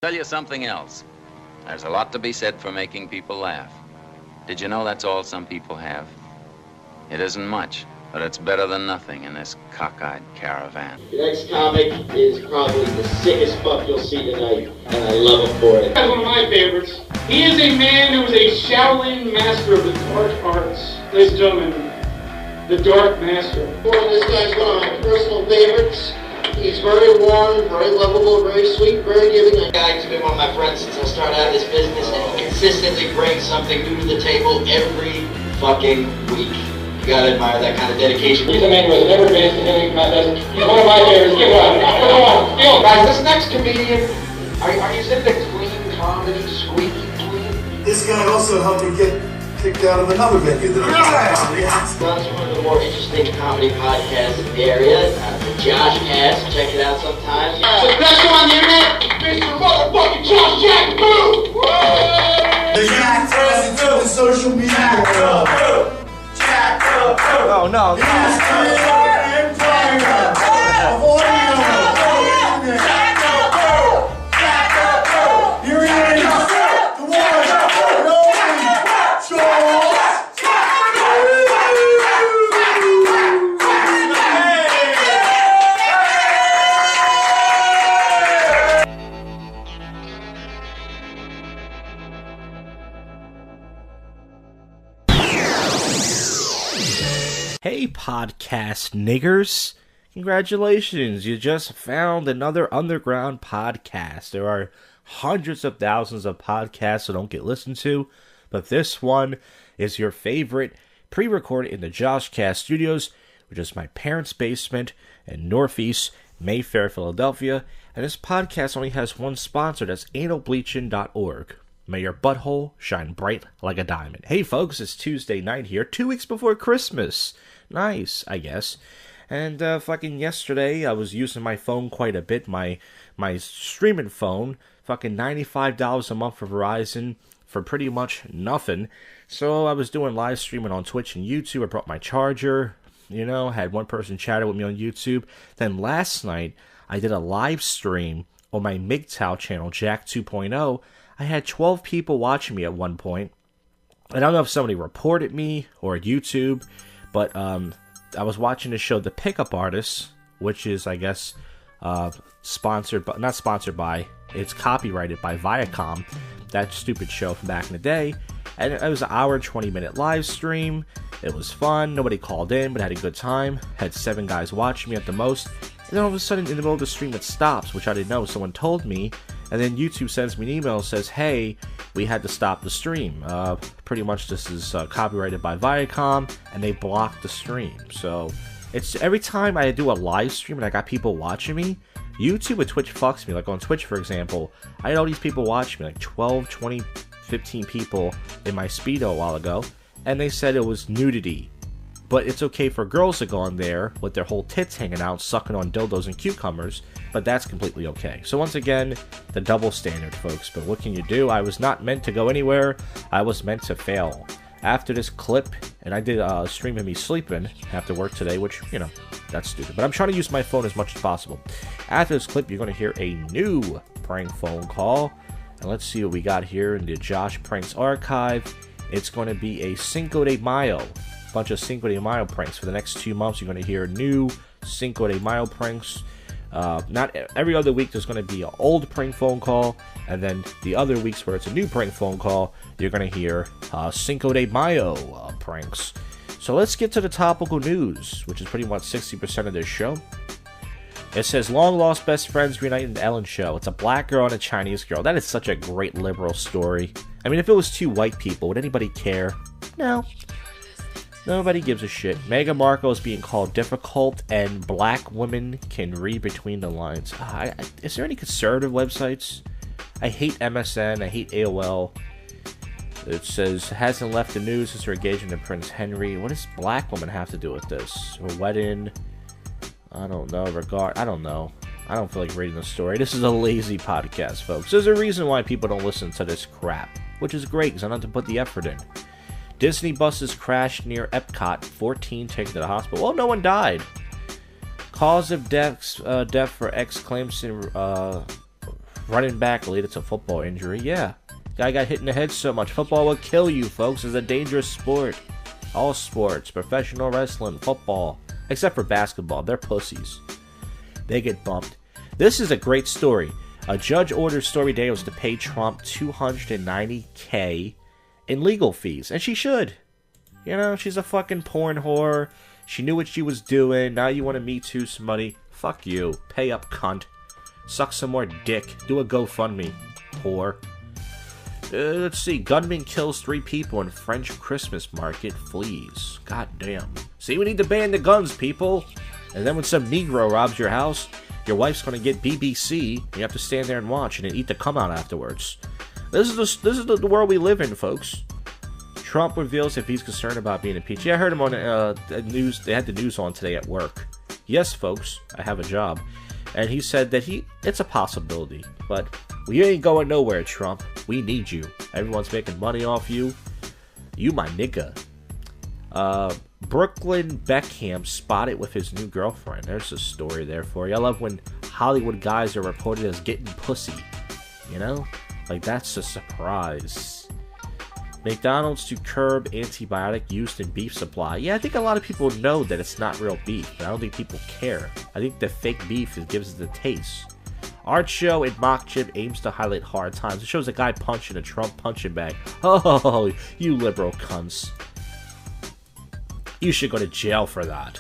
Tell you something else. There's a lot to be said for making people laugh. Did you know that's all some people have? It isn't much, but it's better than nothing in this cockeyed caravan. The next comic is probably the sickest fuck you'll see tonight, and I love him for it. That's one of my favorites. He is a man who is a Shaolin master of the dark arts. Ladies and gentlemen, the Dark Master. This guy's one of my personal favorites. He's very warm, very lovable, very sweet, very giving. The guy's been one of my friends since I started out this business, and he consistently brings something new to the table every fucking week. You gotta admire that kind of dedication. He's a man who has never been to any contest. He's one of my favorites. Give one. Come on. Yo, Guys, this next comedian, are you into clean comedy, squeaky clean? This guy also helped me get kicked out of another venue that That's one of the more interesting comedy podcasts in the area. The JoshCast. Check it out sometime. the best show on the internet, Mr. Motherfucking Josh Jack Boo! The Jack turns into the social media world. Oh, no. Hey, podcast niggers. Congratulations, you just found another underground podcast. There are hundreds of thousands of podcasts that don't get listened to, but this one is your favorite, pre-recorded in the JoshCast studios, which is my parents' basement in Northeast Mayfair, Philadelphia, and this podcast only has one sponsor, that's analbleaching.org. May your butthole shine bright like a diamond. Hey folks, it's Tuesday night here, 2 weeks before Christmas. Nice, I guess. And fucking yesterday, I was using my phone quite a bit, my streaming phone, fucking $95 a month for Verizon for pretty much nothing. So I was doing live streaming on Twitch and YouTube. I brought my charger, had one person chatting with me on YouTube. Then last night, I did a live stream on my MGTOW channel, Jack 2.0. I had 12 people watching me at one point. I don't know if somebody reported me or YouTube, but I was watching the show The Pickup Artist, which is, I guess, sponsored, but not sponsored by, it's copyrighted by Viacom, that stupid show from back in the day. And it was an hour and 20-minute live stream. It was fun. Nobody called in, but I had a good time. Had 7 guys watching me at the most. And then all of a sudden, in the middle of the stream, it stops, which I didn't know. Someone told me. And then YouTube sends me an email and says, hey, we had to stop the stream. Pretty much this is copyrighted by Viacom, and they blocked the stream. So it's every time I do a live stream and I got people watching me, YouTube and Twitch fucks me. Like on Twitch, for example, I had all these people watching me, like 12, 20, 15 people in my Speedo a while ago, and they said it was nudity. But it's okay for girls to go on there with their whole tits hanging out, sucking on dildos and cucumbers, but that's completely okay. So once again, the double standard, folks. But what can you do? I was not meant to go anywhere. I was meant to fail. After this clip, and I did a stream of me sleeping after work today, which, that's stupid. But I'm trying to use my phone as much as possible. After this clip, you're going to hear a new prank phone call. And let's see what we got here in the Josh Pranks archive. It's going to be a Cinco de Mayo. Bunch of Cinco de Mayo pranks. For the next 2 months, you're going to hear new Cinco de Mayo pranks. Not every other week, there's going to be an old prank phone call, and then the other weeks where it's a new prank phone call, you're going to hear Cinco de Mayo pranks. So let's get to the topical news, which is pretty much 60% of this show. It says, long lost best friends reunite in the Ellen Show. It's a black girl and a Chinese girl. That is such a great liberal story. I mean, if it was 2 white people, would anybody care? No. Nobody gives a shit. Meghan Markle is being called difficult, and black women can read between the lines. Is there any conservative websites? I hate MSN. I hate AOL. It says, hasn't left the news since her engagement to Prince Henry. What does black women have to do with this? Her wedding? I don't know. I don't know. I don't feel like reading the story. This is a lazy podcast, folks. There's a reason why people don't listen to this crap, which is great because I don't have to put the effort in. Disney buses crashed near Epcot, 14 taken to the hospital. Well, no one died. Cause of death for ex claims running back related to football injury. Yeah. Guy got hit in the head so much. Football will kill you, folks. It's a dangerous sport. All sports, professional wrestling, football, except for basketball. They're pussies. They get bumped. This is a great story. A judge ordered Stormy Daniels to pay Trump $290K in legal fees. And she should. You know, she's a fucking porn whore. She knew what she was doing. Now you want to Me Too somebody. Fuck you. Pay up, cunt. Suck some more dick. Do a GoFundMe, whore. Let's see. Gunman kills 3 people in French Christmas market. Flees. God damn. See, we need to ban the guns, people. And then when some Negro robs your house, your wife's going to get BBC. And you have to stand there and watch and then eat the cum out afterwards. This is the world we live in, folks. Trump reveals if he's concerned about being impeached. Yeah, I heard him on the news. They had the news on today at work. Yes, folks, I have a job. And he said that it's a possibility. But we ain't going nowhere, Trump. We need you. Everyone's making money off you. You my nigga. Brooklyn Beckham spotted with his new girlfriend. There's a story there for you. I love when Hollywood guys are reported as getting pussy. You know? Like, that's a surprise. McDonald's to curb antibiotic used in beef supply. Yeah, I think a lot of people know that it's not real beef, but I don't think people care. I think the fake beef gives it the taste. Art show in mock gym aims to highlight hard times. It shows a guy punching a Trump punching bag. Oh, you liberal cunts. You should go to jail for that.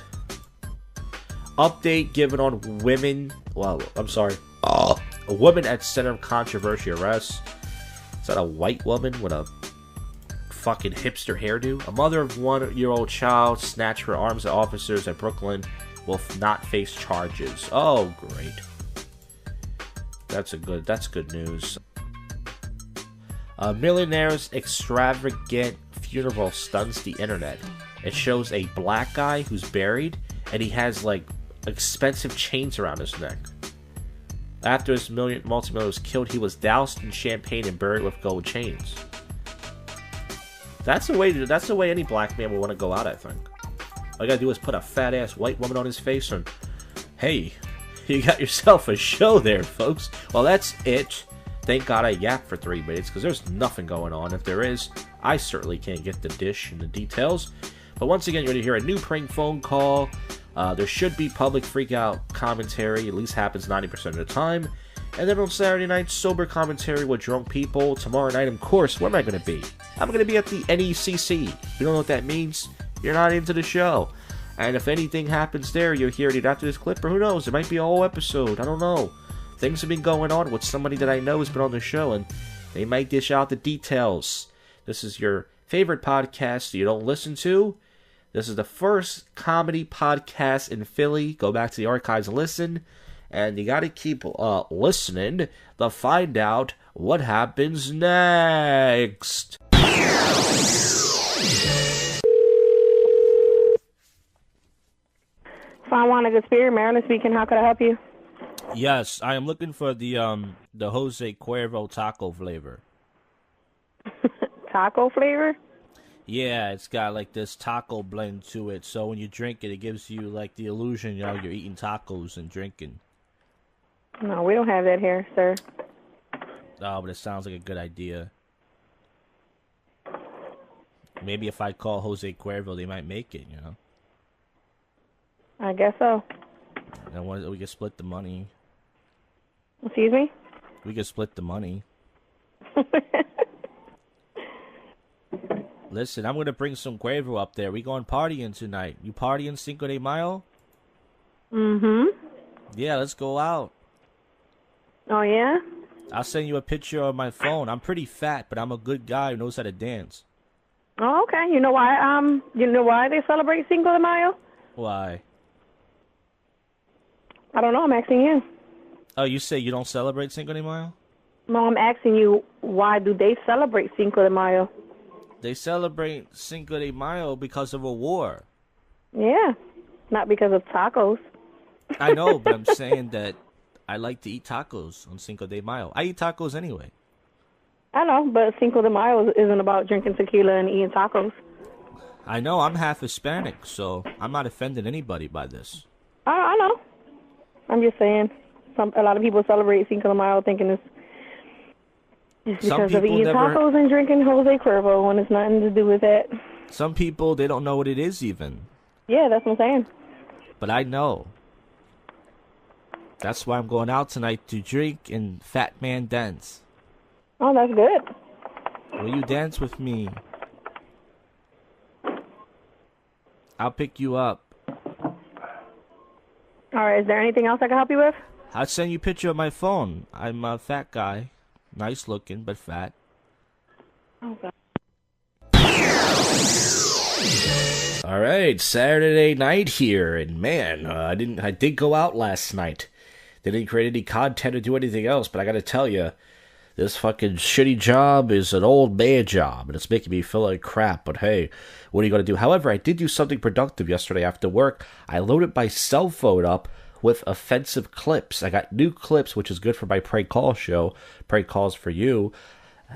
Update given on women. Well, I'm sorry. A woman at center of controversy arrest. Is that a white woman with a fucking hipster hairdo? A mother of 1-year-old child snatched her arms at officers at Brooklyn will not face charges. Oh, great. That's good news. A millionaire's extravagant funeral stuns the internet. It shows a black guy who's buried, and he has, like, expensive chains around his neck. After his multimillionaire was killed, he was doused in champagne and buried with gold chains. That's the way any black man would want to go out, I think. All you gotta do is put a fat-ass white woman on his face and, hey, you got yourself a show there, folks. Well, that's it. Thank God I yapped for 3 minutes, because there's nothing going on. If there is, I certainly can't get the dish and the details. But once again, you're going to hear a new prank phone call. There should be public freakout commentary. At least happens 90% of the time. And then on Saturday night, sober commentary with drunk people. Tomorrow night, of course, where am I going to be? I'm going to be at the NECC. If you don't know what that means, you're not into the show. And if anything happens there, you'll hear it after this clip, or who knows, it might be a whole episode. I don't know. Things have been going on with somebody that I know has been on the show, and they might dish out the details. This is your favorite podcast you don't listen to. This is the first comedy podcast in Philly. Go back to the archives and listen. And you got to keep listening to find out what happens next. Fine Wine, a Good Spirit, Marilyn speaking. How could I help you? Yes, I am looking for the Jose Cuervo taco flavor. Taco flavor? Yeah, it's got like this taco blend to it, so when you drink it, it gives you like the illusion, you know, you're eating tacos and drinking. No, we don't have that here, sir. Oh, but it sounds like a good idea. Maybe if I call Jose Cuervo, they might make it, you know? I guess so. And we can split the money. Excuse me? We can split the money. Listen, I'm going to bring some Cuervo up there. We going partying tonight. You partying Cinco de Mayo? Mm-hmm. Yeah, let's go out. Oh, yeah? I'll send you a picture on my phone. I'm pretty fat, but I'm a good guy who knows how to dance. Oh, okay. You know why they celebrate Cinco de Mayo? Why? I don't know. I'm asking you. Oh, you say you don't celebrate Cinco de Mayo? No, I'm asking you, why do they celebrate Cinco de Mayo? They celebrate Cinco de Mayo because of a war. Yeah, not because of tacos. I know, but I'm saying that I like to eat tacos on Cinco de Mayo. I eat tacos anyway. I know, but Cinco de Mayo isn't about drinking tequila and eating tacos. I know, I'm half Hispanic, so I'm not offending anybody by this. I know. I'm just saying, a lot of people celebrate Cinco de Mayo thinking it's Just because of eating tacos and drinking Jose Cuervo when it's nothing to do with that. Some people, they don't know what it is even. Yeah, that's what I'm saying. But I know. That's why I'm going out tonight to drink and Fat Man dance. Oh, that's good. Will you dance with me? I'll pick you up. All right, is there anything else I can help you with? I'll send you a picture of my phone. I'm a fat guy. Nice looking, but fat. Oh, God. All right, Saturday night here, and man, I did go out last night. Didn't create any content or do anything else, but I gotta tell you, this fucking shitty job is an old man job, and it's making me feel like crap, but hey, what are you gonna do? However, I did do something productive yesterday after work. I loaded my cell phone up with offensive clips. I got new clips, which is good for my prank call show, prank calls for you,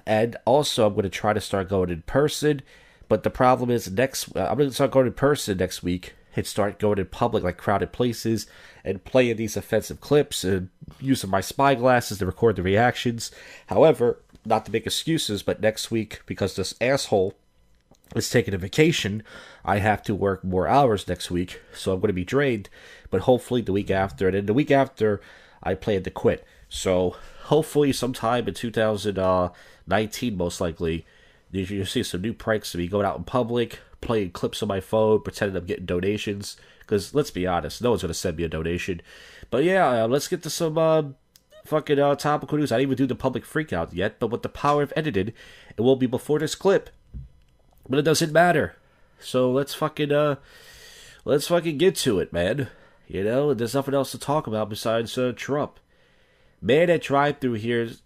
and also I'm gonna try to start going in person, but the problem is I'm gonna start going in person next week and start going in public, like crowded places, and playing these offensive clips and using my spy glasses to record the reactions. However, not to make excuses, but next week, because this asshole is taking a vacation, I have to work more hours next week, so I'm going to be drained, but hopefully the week after, and then the week after, I plan to quit. So, hopefully sometime in 2019, most likely, you'll see some new pranks of me going out in public, playing clips on my phone, pretending I'm getting donations, because let's be honest, no one's going to send me a donation. But yeah, let's get to some fucking topical news. I didn't even do the public freakout yet, but with the power of editing, it will be before this clip. But it doesn't matter. So let's fucking get to it, man. You know, there's nothing else to talk about besides Trump. Man at drive-thru hears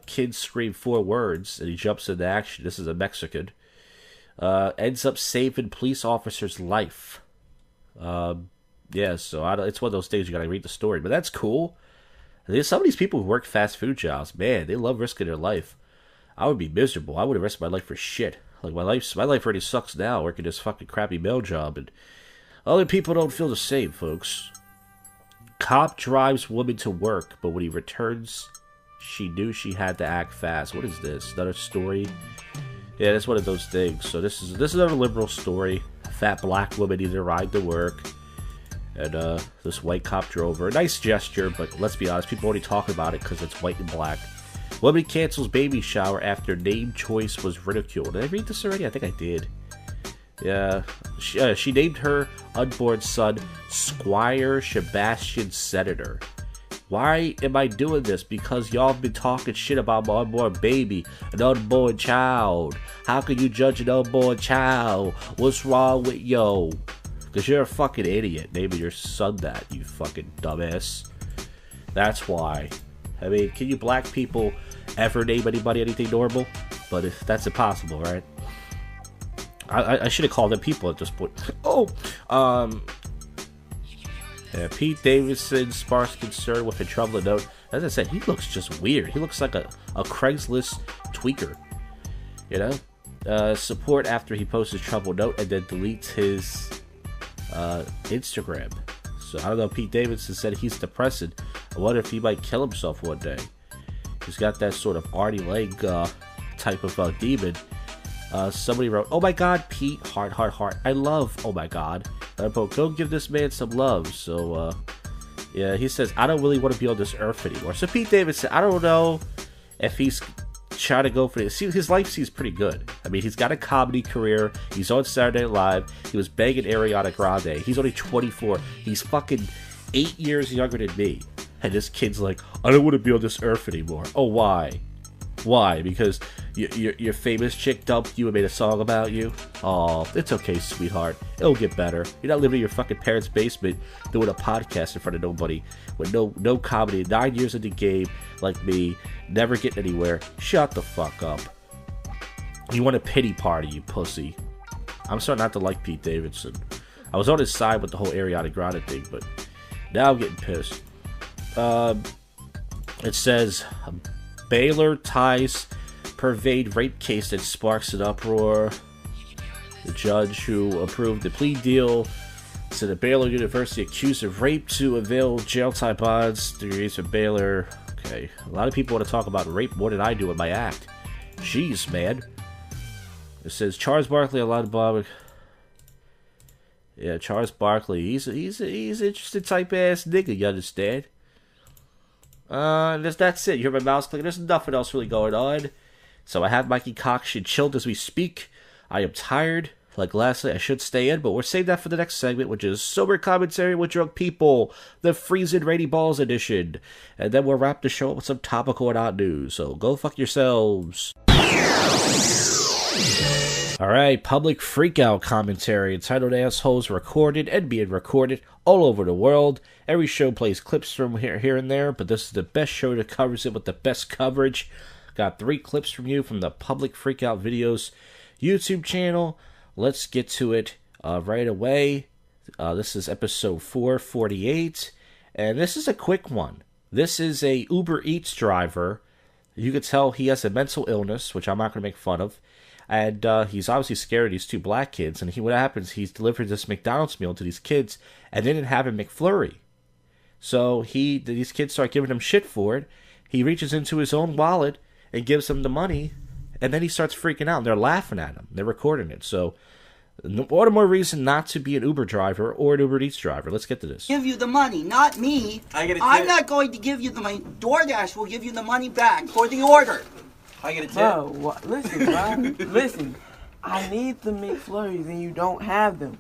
kids scream 4 words, and he jumps into action. This is a Mexican. Ends up saving police officer's life. Yeah, so it's one of those things you gotta read the story, but that's cool. There's some of these people who work fast food jobs, man, they love risking their life. I would be miserable. I wouldn't risk my life for shit. Like, my life already sucks now, working this fucking crappy mail job, and other people don't feel the same, folks. Cop drives woman to work, but when he returns, she knew she had to act fast. What is this? Another story? Yeah, that's one of those things. So this is another liberal story. A fat black woman needed a ride to work, and this white cop drove her. A nice gesture, but let's be honest, people are only talking about it because it's white and black. Woman cancels baby shower after name choice was ridiculed. Did I read this already? I think I did. Yeah, she named her unborn son Squire Sebastian Senator. Why am I doing this? Because y'all been talking shit about my unborn baby, an unborn child. How can you judge an unborn child? What's wrong with yo? Because you're a fucking idiot naming your son that, you fucking dumbass. That's why. I mean, can you black people ever name anybody anything normal? But if that's impossible, right? I should have called them people at this point. Yeah, Pete Davidson sparks concern with a troubling note. As I said, he looks just weird. He looks like a Craigslist tweaker. You know? Support after he posts his troubled note and then deletes his Instagram. So I don't know, Pete Davidson said he's depressed. I wonder if he might kill himself one day. He's got that sort of Artie Lang type of demon. Somebody wrote, "Oh my god, Pete, heart, heart, heart. I love, oh my god. Go give this man some love." So, yeah, he says, "I don't really want to be on this earth anymore." So Pete Davidson, I don't know if he's trying to go for this. His life seems pretty good. I mean, he's got a comedy career. He's on Saturday Night Live. He was banging Ariana Grande. He's only 24. He's fucking 8 years younger than me. And this kid's like, "I don't want to be on this earth anymore." Oh, why? Why? Because your famous chick dumped you and made a song about you? Oh, it's okay, sweetheart. It'll get better. You're not living in your fucking parents' basement doing a podcast in front of nobody with no comedy. 9 years in the game, like me, never getting anywhere. Shut the fuck up. You want a pity party, you pussy. I'm starting not to like Pete Davidson. I was on his side with the whole Ariana Grande thing, but now I'm getting pissed. It says, Baylor ties pervade rape case that sparks an uproar. The judge who approved the plea deal said that Baylor University accused of rape to avail jail time bonds. Degrees from Baylor. Okay, Okay. A lot of people want to talk about rape. What did I do with my act? Jeez, man. It says Charles Barkley, a lot of Bob. Yeah, Charles Barkley. He's interesting type ass nigga. You understand? That's it. You hear my mouse clicking. There's nothing else really going on. So I have my concoction chilled as we speak. I am tired. Like last night, I should stay in, but we're saving that for the next segment, which is Sober Commentary with Drunk People, the Freezing Rainy Balls edition. And then we'll wrap the show up with some topical and hot news. So go fuck yourselves. Alright, public freakout commentary entitled Assholes Recorded and Being Recorded all over the world. Every show plays clips from here and there, but this is the best show that covers it with the best coverage. Got 3 clips from you from the Public Freakout Videos YouTube channel. Let's get to it right away. This is episode 448, and this is a quick one. This is a Uber Eats driver. You could tell he has a mental illness, which I'm not going to make fun of, and he's obviously scared of these 2 black kids, and what happens, he's delivered this McDonald's meal to these kids, and they didn't have a McFlurry. So these kids start giving him shit for it. He reaches into his own wallet and gives them the money, and then he starts freaking out, and they're laughing at him. They're recording it. So, what more reason not to be an Uber driver or an Uber Eats driver? Let's get to this. Give you the money, not me. I'm not going to give you the money. DoorDash will give you the money back for the order. I get a tip. Bro, listen, bro. Listen, I need the McFlurries and you don't have them.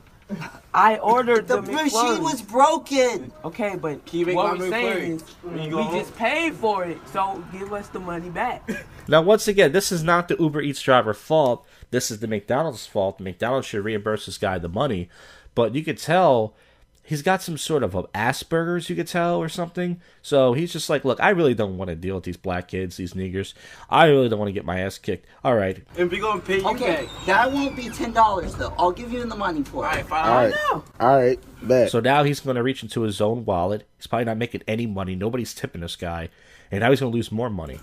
I ordered the McFlurries. The machine was broken. Okay, but what we're saying is we just paid for it, so give us the money back. Now, once again, this is not the Uber Eats driver's fault. This is the McDonald's fault. McDonald's should reimburse this guy the money. But you could tell he's got some sort of Asperger's, you could tell, or something. So he's just like, look, I really don't want to deal with these black kids, these niggers. I really don't want to get my ass kicked. All right. And we gonna pay you Okay, that won't be $10 though. I'll give you the money for it. All right, fine. All right, bet. So now he's going to reach into his own wallet. He's probably not making any money. Nobody's tipping this guy. And now he's going to lose more money.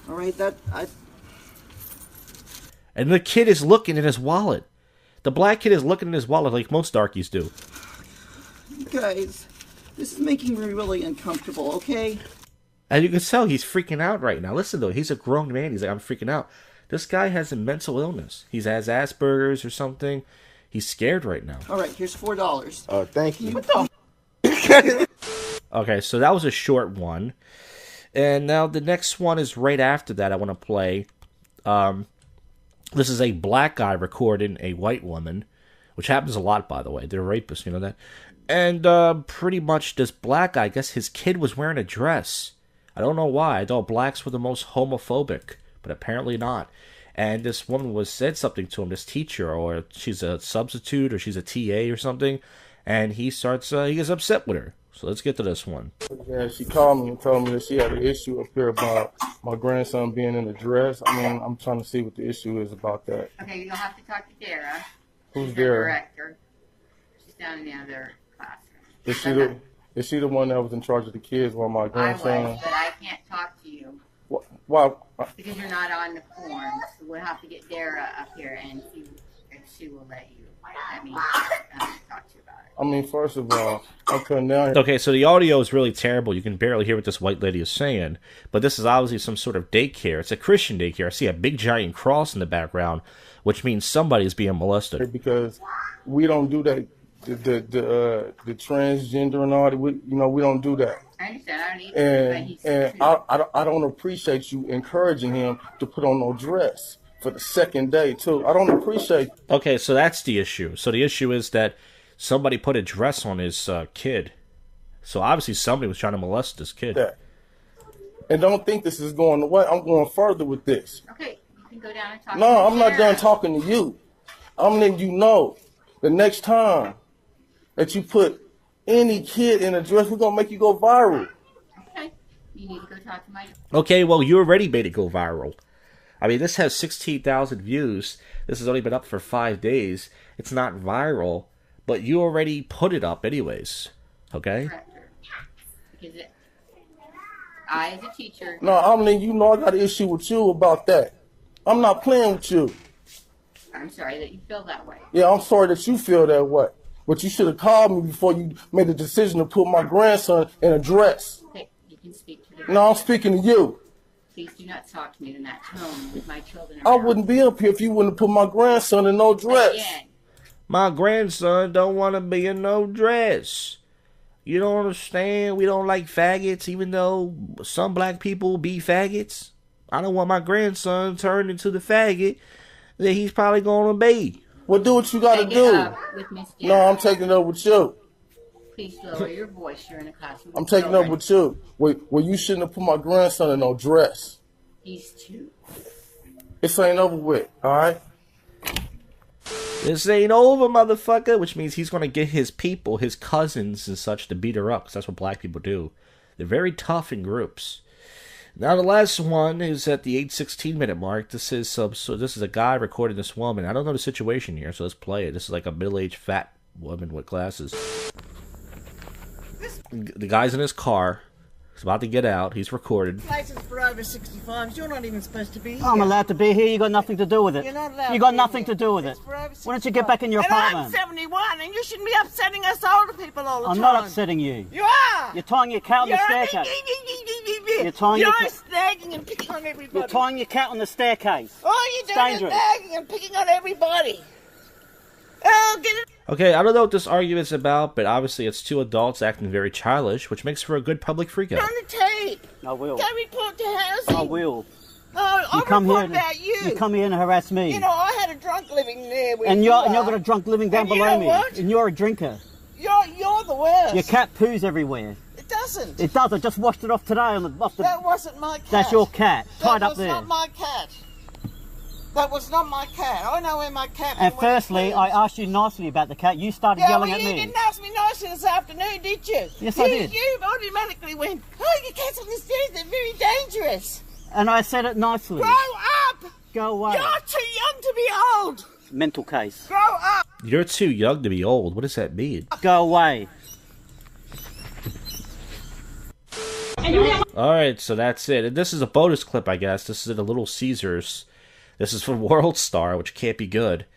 All right, And the kid is looking in his wallet. The black kid is looking in his wallet like most darkies do. You guys, this is making me really uncomfortable, okay? And you can tell he's freaking out right now. Listen, though, he's a grown man. He's like, I'm freaking out. This guy has a mental illness. He has Asperger's or something. He's scared right now. All right, here's $4. Oh, thank you. What the? Okay, so that was a short one. And now the next one is right after that I want to play. This is a black guy recording a white woman, which happens a lot, by the way. They're rapists, you know that? And pretty much this black guy, I guess his kid was wearing a dress. I don't know why. I thought blacks were the most homophobic, but apparently not. And this woman said something to him, this teacher, or she's a substitute, or she's a TA or something. And he gets upset with her. So let's get to this one. Yeah, she called me and told me that she had an issue up here about my grandson being in a dress. I mean, I'm trying to see what the issue is about that. Okay, you'll have to talk to Dara. Who's She's Dara? the director. She's down in the other classroom. Is she the one that was in charge of the kids while my grandson? I was, but I can't talk to you. Why? Because you're not on the form. So we'll have to get Dara up here and see if she will let you. Let me talk to you about it. I mean, first of all, I'm coming down here. Okay, so the audio is really terrible. You can barely hear what this white lady is saying. But this is obviously some sort of daycare. It's a Christian daycare. I see a big giant cross in the background, which means somebody is being molested. Because we don't do that. The transgender and all that. We don't do that. I understand. I don't And I don't appreciate you encouraging him to put on no dress for the second day too. I don't appreciate. Okay, so that's the issue. So the issue is that somebody put a dress on his kid. So obviously somebody was trying to molest this kid. That. And don't think this is going away. I'm going further with this. Okay, you can go down and talk. No, I'm not done talking to you. I'm letting you know the next time that you put any kid in a dress, we're going to make you go viral. Okay, you need to go talk to my... Okay, well, you already made it go viral. I mean, this has 16,000 views. This has only been up for 5 days. It's not viral, but you already put it up anyways. Okay? Because I, as a teacher... No, I mean, you know I got an issue with you about that. I'm not playing with you. I'm sorry that you feel that way. Yeah, I'm sorry that you feel that way. But you should have called me before you made the decision to put my grandson in a dress. Okay, you can speak to No, I'm speaking to you. Please do not talk to me in that tone with my children I around. wouldn't be up here if you wouldn't have put my grandson in no dress. Again. My grandson don't want to be in no dress. You don't understand? We don't like faggots, even though some black people be faggots. I don't want my grandson turned into the faggot that he's probably going to be. Well, do what you got to do. No, I'm taking it up with you. Please lower your voice. You're in a classroom. I'm taking it up with you. Well, you shouldn't have put my grandson in no dress. He's 2. This ain't over with, all right? This ain't over, motherfucker, which means he's going to get his people, his cousins and such, to beat her up, because that's what black people do. They're very tough in groups. Now, the last one is at the 8:16 minute mark. This is a guy recording this woman. I don't know the situation here, so let's play it. This is like a middle-aged fat woman with glasses. The guy's in his car. He's about to get out. He's recorded. License for over 65s. You're not even supposed to be here. I'm allowed to be here. You got nothing to do with it. You're not allowed. You got nothing to do with it. Why don't you get back in your apartment? I'm 71, and you shouldn't be upsetting us older people all the time. I'm not upsetting you. You are. You're tying your cat on the staircase. You're tying your snagging and picking on everybody. You're tying your cat on the staircase. All you're doing is nagging and picking on everybody. Oh, get it. Okay, I don't know what this argument's about, but obviously it's 2 adults acting very childish, which makes for a good public freakout. On the tape. I will. Go report to housing. I will. Oh, I'll report about you. You come here and harass me. You know, I had a drunk living there. And you're got a drunk living down below you know me. What? And you're a drinker. You're the worst. Your cat poos everywhere. It doesn't. It does. I just washed it off today on the. That wasn't my cat. That's your cat. Tied up there. That was not my cat. That was not my cat. I know where my cat is. And firstly, I asked you nicely about the cat. You started yelling at me. You didn't ask me nicely this afternoon, did you? Yes, I did. You automatically went, oh, your cat's on the stairs. They're very dangerous. And I said it nicely. Grow up. Go away. You're too young to be old. Mental case. Grow up. You're too young to be old. What does that mean? Go away. Alright, so that's it. And this is a bonus clip, I guess. This is in the Little Caesars. This is from World Star, which can't be good.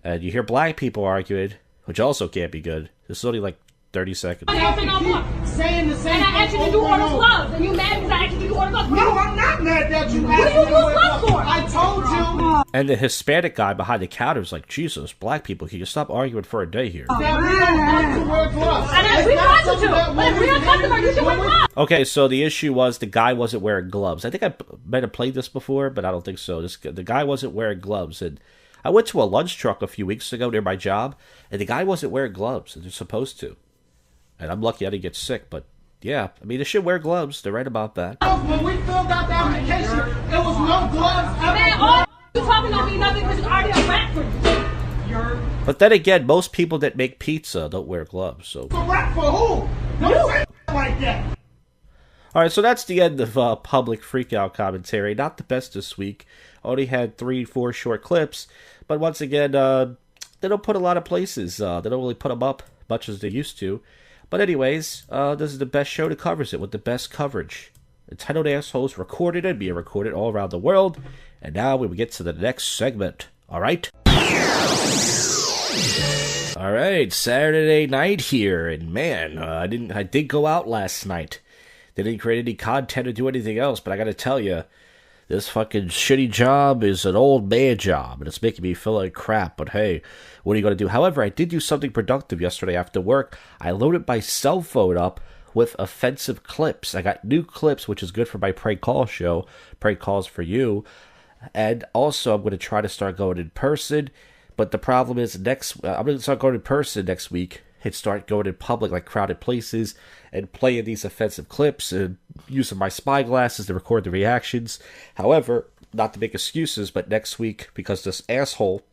And you hear black people arguing, which also can't be good. This is only like 30 seconds. Saying the same. And I asked you to do all those gloves, and you mad because I asked you to do all the gloves. No, I'm not mad that you asked me to do all the gloves for? I told you. And the Hispanic guy behind the counter is like, Jesus, black people, can you stop arguing for a day here? We don't want to wear gloves. And we want you to, but if we're a customer, you should wear gloves. Okay, so the issue was the guy wasn't wearing gloves. I think I might have played this before, but I don't think so. The guy wasn't wearing gloves, and I went to a lunch truck a few weeks ago near my job, and the guy wasn't wearing gloves, and they're supposed to. And I'm lucky I didn't get sick, but yeah, I mean, they should wear gloves. They're right about that. When we filled out the application, there was no gloves. Man, all you talking don't mean nothing because it's already a rap for you. But then again, most people that make pizza don't wear gloves, so. A rap for who? Don't say like that. Alright, so that's the end of public freakout commentary. Not the best this week. Only had 3-4 short clips. But once again, they don't put a lot of places. They don't really put them up much as they used to. But anyways, this is the best show that covers it with the best coverage. Entitled Assholes recorded and being recorded all around the world. And now we will get to the next segment. Alright? Alright, Saturday night here. And man, I did go out last night. Didn't create any content or do anything else, but I gotta tell you, this fucking shitty job is an old man job, and it's making me feel like crap, but hey, what are you gonna do? However, I did do something productive yesterday after work. I loaded my cell phone up with offensive clips. I got new clips, which is good for my prank call show, Prank Calls for You, and also I'm gonna try to start going in person, but the problem is I'm gonna start going in person next week, and start going in public, like crowded places, and playing these offensive clips, and using my spy glasses to record the reactions. However, not to make excuses, but next week, because this asshole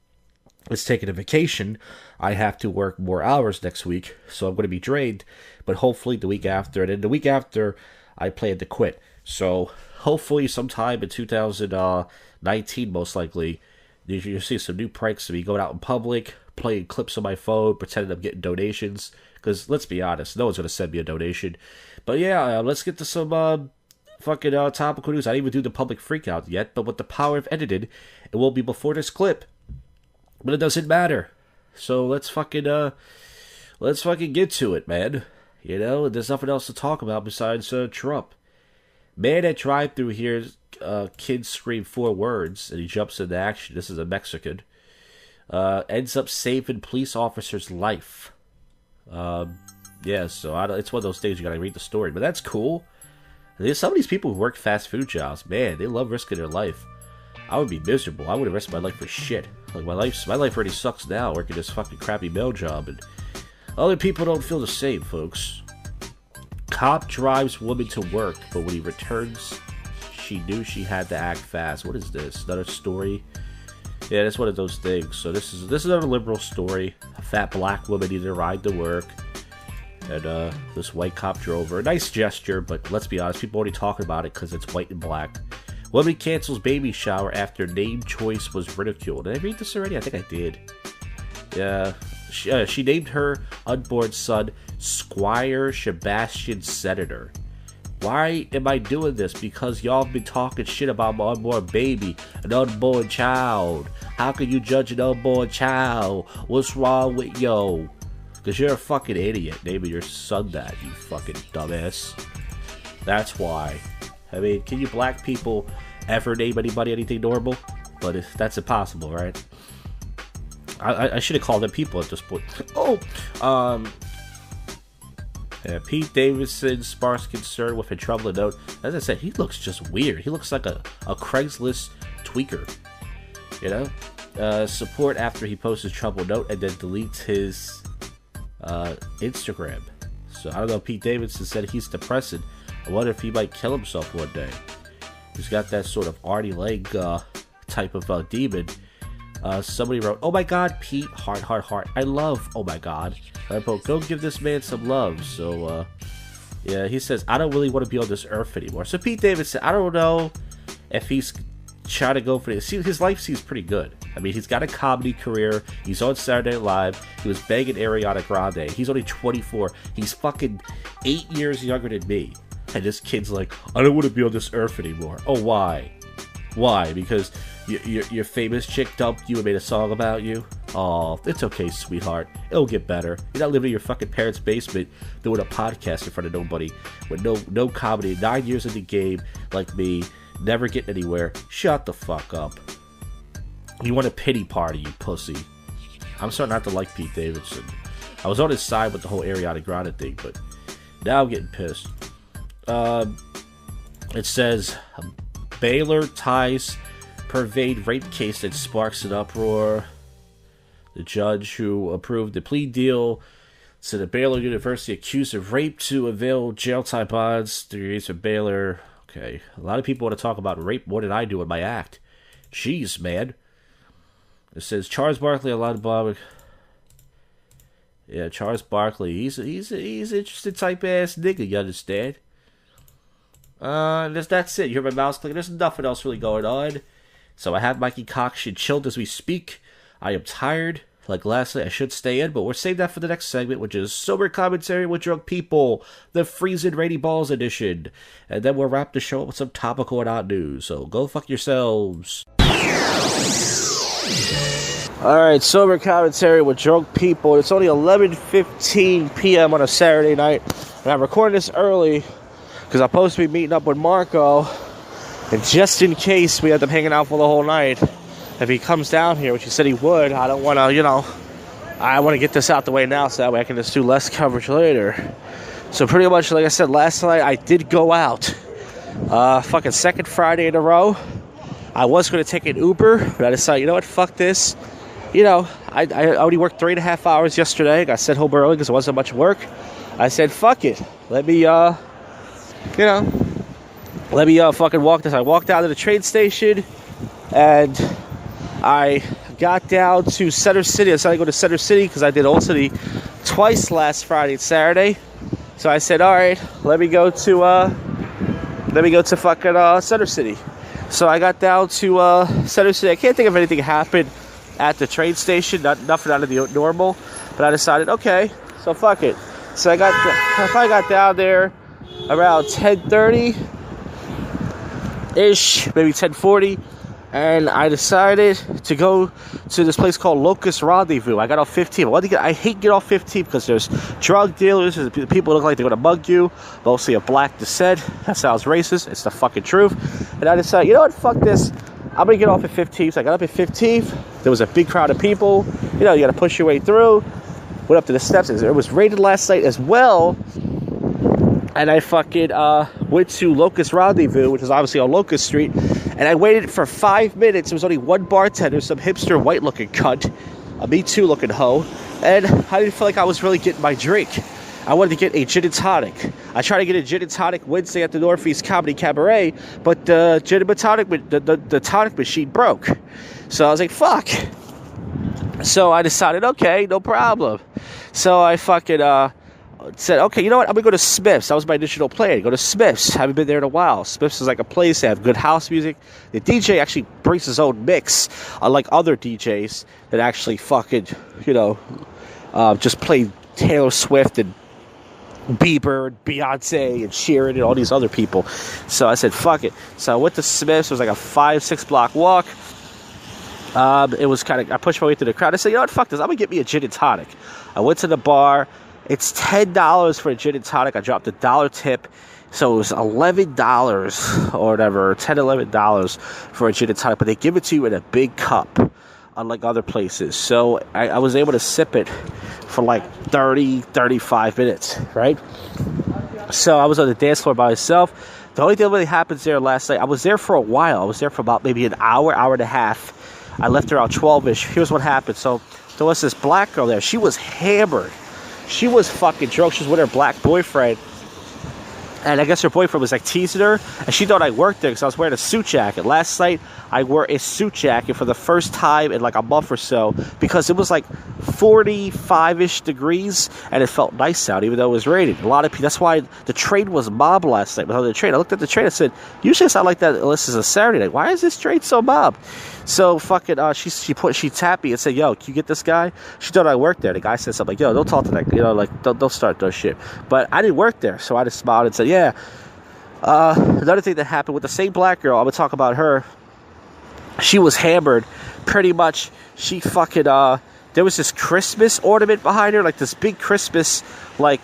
is taking a vacation, I have to work more hours next week, so I'm going to be drained, but hopefully the week after, and then the week after, I plan to quit. So, hopefully sometime in 2019, most likely, you'll see some new pranks of me going out in public, playing clips on my phone, pretending I'm getting donations. Because, let's be honest, no one's going to send me a donation. But yeah, let's get to some fucking topical news. I didn't even do the public freakout yet, but with the power of editing, it will be before this clip. But it doesn't matter. So let's fucking get to it, man. You know, there's nothing else to talk about besides Trump. Man at drive-thru hears kids scream 4 words, and he jumps into action. This is a Mexican. Ends up saving police officer's life. Yeah, so it's one of those things you gotta read the story, but that's cool. There's some of these people who work fast food jobs, man, they love risking their life. I would be miserable. I wouldn't risk my life for shit. Like, my life already sucks now, working this fucking crappy mail job, and other people don't feel the same, folks. Cop drives woman to work, but when he returns, she knew she had to act fast. What is this? Another story? Yeah, that's one of those things. So this is another liberal story. A fat black woman needed a ride to work, and this white cop drove her. A nice gesture, but let's be honest, people already talking about it because it's white and black. Woman cancels baby shower after name choice was ridiculed. Did I read this already? I think I did. Yeah, she named her unborn son Squire Sebastian Senator. Why am I doing this? Because y'all been talking shit about my unborn baby, an unborn child. How can you judge an unborn child? What's wrong with yo? Because you're a fucking idiot naming your son that, you fucking dumbass. That's why. I mean, can you black people ever name anybody anything normal? But if that's impossible, right? I should have called them people at this point. Yeah, Pete Davidson sparks concern with a troubling note. As I said, he looks just weird. He looks like a Craigslist tweaker. You know? Support after he posts his troubled note and then deletes his Instagram. So, I don't know. Pete Davidson said he's depressing. I wonder if he might kill himself one day. He's got that sort of Artie Lang type of demon. Somebody wrote, "Oh my God, Pete, heart. I love, oh my God." I wrote, "Go give this man some love." So, yeah, he says, "I don't really want to be on this earth anymore." So Pete Davidson, I don't know if he's trying to go for this. His life seems pretty good. I mean, he's got a comedy career. He's on Saturday Night Live. He was banging Ariana Grande. He's only 24. He's fucking 8 years younger than me. And this kid's like, "I don't want to be on this earth anymore." Oh, why? Why? Because your famous chick dumped you and made a song about you? Oh, it's okay, sweetheart. It'll get better. You're not living in your fucking parents' basement doing a podcast in front of nobody with no comedy. 9 years in the game, like me, never getting anywhere. Shut the fuck up. You want a pity party, you pussy. I'm starting not to like Pete Davidson. I was on his side with the whole Ariana Grande thing, but now I'm getting pissed. It says, Baylor ties pervade rape case that sparks an uproar. The judge who approved the plea deal said that Baylor University accused of rape to avail jail time bonds. 3 years for Baylor. Okay, a lot of people want to talk about rape more than I do in my act. Jeez, man. It says Charles Barkley allowed Bob. Yeah, Charles Barkley. He's interesting type ass nigga. You understand? That's it. You hear my mouse clicking. There's nothing else really going on. So I have Mikey Coxon chilled as we speak. I am tired. Like last night, I should stay in, but we're saving that for the next segment, which is Sober Commentary with Drunk People, the Freezing Rainy Balls edition. And then we'll wrap the show up with some topical and hot news. So go fuck yourselves. Alright, Sober Commentary with Drunk People. It's only 11:15 p.m. on a Saturday night, and I'm recording this early because I'm supposed to be meeting up with Marco, and just in case we end up hanging out for the whole night, if he comes down here, which he said he would, I don't want to, I want to get this out the way now so that way I can just do less coverage later. So pretty much, like I said, last night I did go out. Fucking second Friday in a row. I was going to take an Uber, but I decided, you know what, fuck this. I only worked 3.5 hours yesterday. I got sent home early because there wasn't much work. I said, fuck it. Let me fucking walk this. I walked down to the train station, and I got down to Center City. I decided to go to Center City because I did Old City twice last Friday and Saturday. So I said, all right, let me go to fucking Center City. So I got down to Center City. I can't think of anything happened at the train station, nothing out of the normal. But I decided, okay, so fuck it. So I got down there around 10:30-ish, maybe 10:40. and I decided to go to this place called Locust Rendezvous. I got off 15. I hate get off 15 because there's drug dealers, there's people who look like they're going to mug you, mostly of black descent. That sounds racist. It's the fucking truth. And I decided, you know what, fuck this. I'm going to get off at 15th. So I got up at 15th. There was a big crowd of people. You know, you got to push your way through. Went up to the steps. It was rated last night as well. And I fucking went to Locust Rendezvous, which is obviously on Locust Street. And I waited for 5 minutes. There was only one bartender, some hipster white-looking cunt, a Me Too looking hoe. And I didn't feel like I was really getting my drink. I wanted to get a gin and tonic. I tried to get a gin and tonic Wednesday at the Northeast Comedy Cabaret, but the gin and tonic, the tonic machine broke. So I was like, fuck. So I decided, okay, no problem. So I fucking said, okay, you know what? I'm going to go to Smith's. That was my initial plan. Go to Smith's. Haven't been there in a while. Smith's is like a place. They have good house music. The DJ actually brings his own mix, unlike other DJs that actually fucking, you know, just play Taylor Swift and Bieber and Beyonce and Sheeran and all these other people. So I said, fuck it. So I went to Smith's. It was like a 5-6 block walk. It was kind of, I pushed my way through the crowd. I said, you know what, fuck this. I'm going to get me a gin and tonic. I went to the bar. It's $10 for a gin and tonic. I dropped $1 tip. So it was $11 or whatever, $10, $11 for a gin and tonic. But they give it to you in a big cup, unlike other places. So I was able to sip it for like 30, 35 minutes, right? So I was on the dance floor by myself. The only thing that really happens there last night, I was there for a while. I was there for about maybe an hour, hour and a half. I left around 12-ish. Here's what happened. So there was this black girl there. She was hammered. She was fucking drunk. She was with her black boyfriend. And I guess her boyfriend was like teasing her. And she thought I worked there because I was wearing a suit jacket. Last night, I wore a suit jacket for the first time in like a month or so. Because it was like 45-ish degrees. And it felt nice out, even though it was raining. A lot of people. That's why the train was mobbed last night. The train. I looked at the train and said, usually it's not like that unless it's a Saturday night. Why is this train so mobbed? So fucking, she tapped me and said, yo, can you get this guy? She thought I worked there. The guy said something like, yo, don't talk to that, you know, like, don't start those shit. But I didn't work there, so I just smiled and said, yeah. Another thing that happened with the same black girl, I'm gonna talk about her. She was hammered, pretty much. She fucking, there was this Christmas ornament behind her, like this big Christmas, like,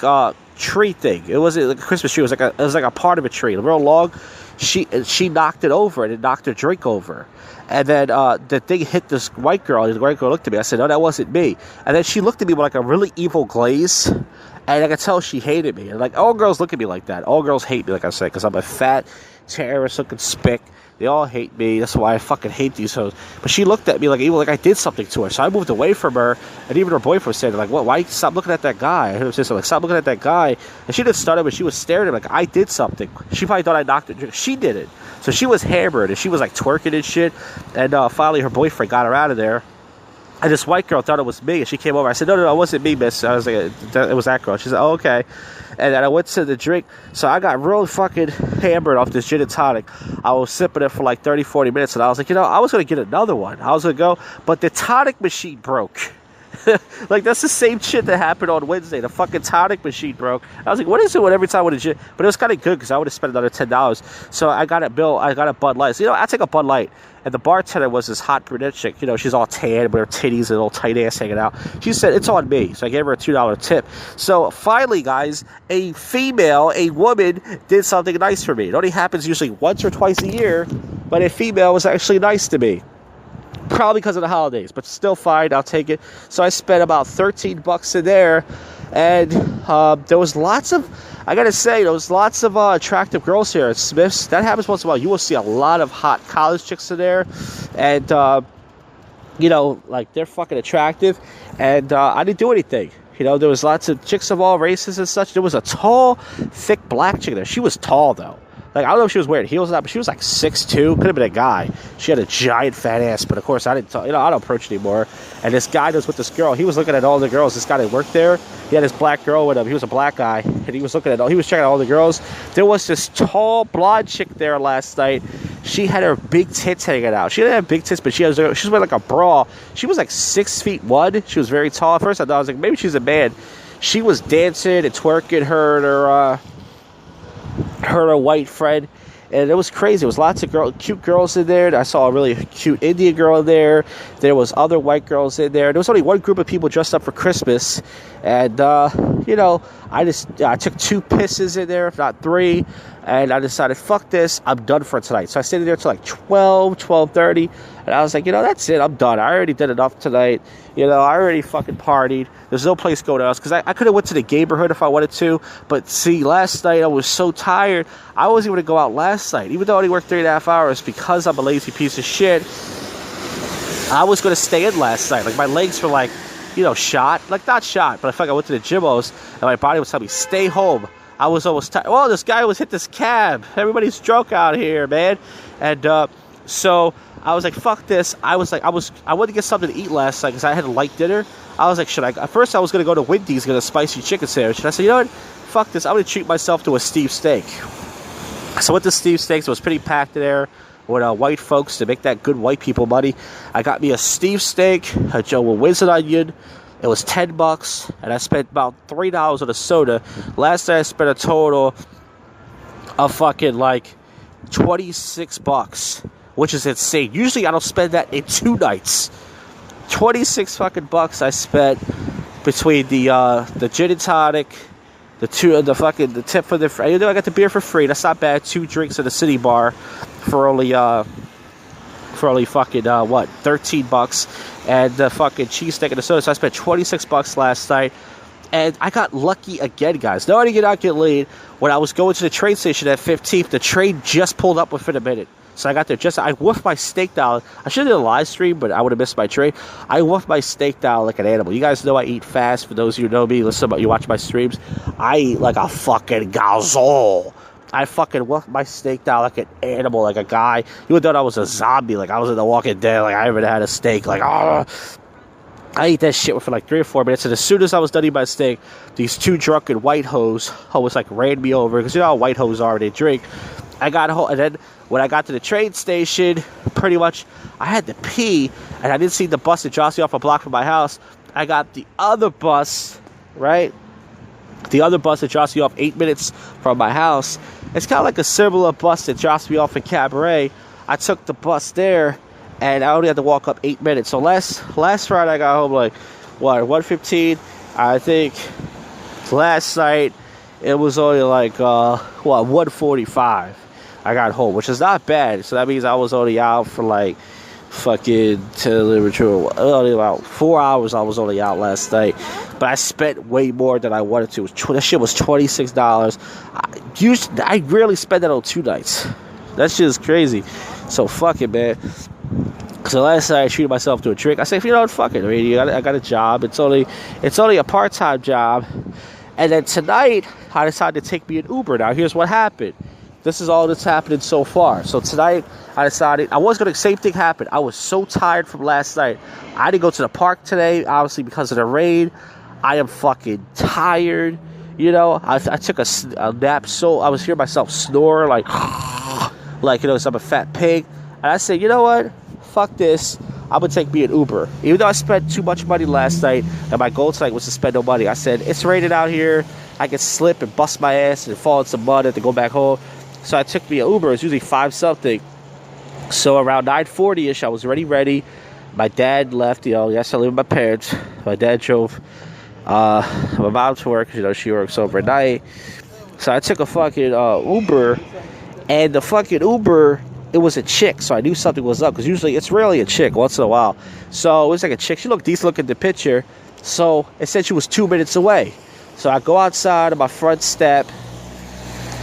tree thing. It wasn't like a Christmas tree. It was like a part of a tree, real long. She knocked it over, and it knocked her drink over. And then the thing hit this white girl. The white girl looked at me. I said, no, that wasn't me. And then she looked at me with like a really evil glaze. And I could tell she hated me. And like, all girls look at me like that. All girls hate me, like I said, because I'm a fat, terrorist-looking spick. They all hate me. That's why I fucking hate these hoes. But she looked at me like evil, like I did something to her. So I moved away from her. And even her boyfriend said, like, what? Why you stop looking at that guy? I heard her say something like, stop looking at that guy. And she didn't start it, but she was staring at me like I did something. She probably thought I knocked her. She did it. So she was hammered, and she was like twerking and shit. And finally her boyfriend got her out of there. And this white girl thought it was me, and she came over. I said, no, it wasn't me, miss. I was like, it was that girl. She said, oh, okay. And then I went to the drink. So I got real fucking hammered off this gin and tonic. I was sipping it for like 30, 40 minutes, and I was like, you know, I was going to get another one. I was going to go, but the tonic machine broke. Like, that's the same shit that happened on Wednesday. The fucking tonic machine broke. I was like, what is it with every time with a gin? But it was kind of good because I would have spent another $10. So I got a Bud Light. So, you know, I take a Bud Light. And the bartender was this hot brunette chick. You know, she's all tan with her titties and all tight ass hanging out. She said, it's on me. So I gave her a $2 tip. So finally, guys, a woman did something nice for me. It only happens usually once or twice a year. But a female was actually nice to me. Probably because of the holidays, but still fine. I'll take it. So I spent about $13 in there, and there was lots of attractive girls here at Smith's. That happens once in a while. You will see a lot of hot college chicks in there, and you know, like, they're fucking attractive. And I didn't do anything. You know, there was lots of chicks of all races and such. There was a tall, thick black chick there. She was tall though. Like, I don't know if she was wearing heels or not, but she was like 6'2". Could have been a guy. She had a giant fat ass, but of course I didn't. I don't approach anymore. And this guy that was with this girl, he was looking at all the girls. This guy that worked there, he had this black girl with him. He was a black guy, and he was checking out all the girls. There was this tall blonde chick there last night. She had her big tits hanging out. She didn't have big tits, but she was wearing like a bra. She was like 6'1". She was very tall. At first I thought, I was like, maybe she's a man. She was dancing and twerking, her and her white friend, And it was crazy. There was lots of cute girls in there. I saw a really cute Indian girl in there. There was other white girls in there. There was only one group of people dressed up for Christmas. And, you know, I took 2 pisses in there, if not 3. And I decided, fuck this, I'm done for tonight. So I stayed in there till like 12:30. And I was like, you know, that's it, I'm done. I already did enough tonight. You know, I already fucking partied. There's no place to go else. Because I could have went to the neighborhood if I wanted to. But see, last night I was so tired. I wasn't going to go out last night. Even though I only worked 3.5 hours because I'm a lazy piece of shit. I was going to stay in last night. Like, my legs were like, you know, shot. Like, not shot, but I felt like I went to the gym-os. And my body was telling me, stay home. I was almost tired. Well, this guy was hit this cab. Everybody's drunk out here, man. And so I was like, fuck this. I wanted to get something to eat last night because I had a light dinner. I was like, at first I was going to go to Wendy's, get a spicy chicken sandwich. And I said, you know what? Fuck this. I'm going to treat myself to a Steve steak. So I went to Steve Steaks. It was pretty packed there with white folks to make that good white people money. I got me a Steve steak, a Joe with an onion. It was $10, and I spent about $3 on a soda. Last night I spent a total of fucking like $26, which is insane. Usually I don't spend that in 2 nights. 26 fucking bucks I spent between the gin and tonic, the tip for the. You know, I got the beer for free. That's not bad. 2 drinks at the City Bar for only fucking $13, and the fucking cheesesteak and the soda. So I spent $26 last night, and I got lucky again, guys. No, I did not get laid. When I was going to the train station at 15th, the train just pulled up within a minute. So I got there I wolfed my steak down. I should have done a live stream, but I would have missed my train. I wolfed my steak down like an animal. You guys know I eat fast. For those of you who know me, you watch my streams. I eat like a fucking gazelle. I fucking wolfed my steak down like an animal, like a guy. You would thought I was a zombie, like I was in The Walking Dead, like I haven't had a steak, like, I ate that shit for like 3 or 4 minutes, and as soon as I was done eating my steak, these 2 drunken white hoes almost like ran me over, because you know how white hoes are, they drink. I got home, and then when I got to the train station, pretty much, I had to pee, and I didn't see the bus that drops me off a block from my house. I got the other bus, right? The other bus that drops me off 8 minutes from my house. It's kind of like a similar bus that drops me off in Cabaret. I took the bus there, and I only had to walk up 8 minutes. So last Friday I got home like, 1:15? I think last night it was only like, 1:45 I got home, which is not bad. So that means I was only out for like fucking only about 4 hours. I was only out last night, but I spent way more than I wanted to. That shit was $26. I rarely spend that on 2 nights. That shit is crazy. So fuck it, man. So last night I treated myself to a drink. I said, you know what, fuck it. I mean, I got a job. It's only a part-time job. And then tonight I decided to take me an Uber. Now here's what happened. This is all that's happening so far. So tonight, I decided, same thing happened. I was so tired from last night. I didn't go to the park today, obviously because of the rain. I am fucking tired. You know, I took a nap, so I was hearing myself snore, like, you know, so I'm a fat pig. And I said, you know what? Fuck this. I'm going to take me an Uber. Even though I spent too much money last night, and my goal tonight was to spend no money. I said, it's raining out here. I can slip and bust my ass and fall in some mud and to go back home. So I took me an Uber. It's usually 5-something. So around 9:40-ish, I was already ready. My dad left. You know, yes, I live with my parents. My dad drove my mom to work. You know, she works overnight. So I took a fucking Uber. And the fucking Uber, it was a chick. So I knew something was up. Because usually it's rarely a chick once in a while. So it was like a chick. She looked decent looking in the picture. So it said she was 2 minutes away. So I go outside on my front step.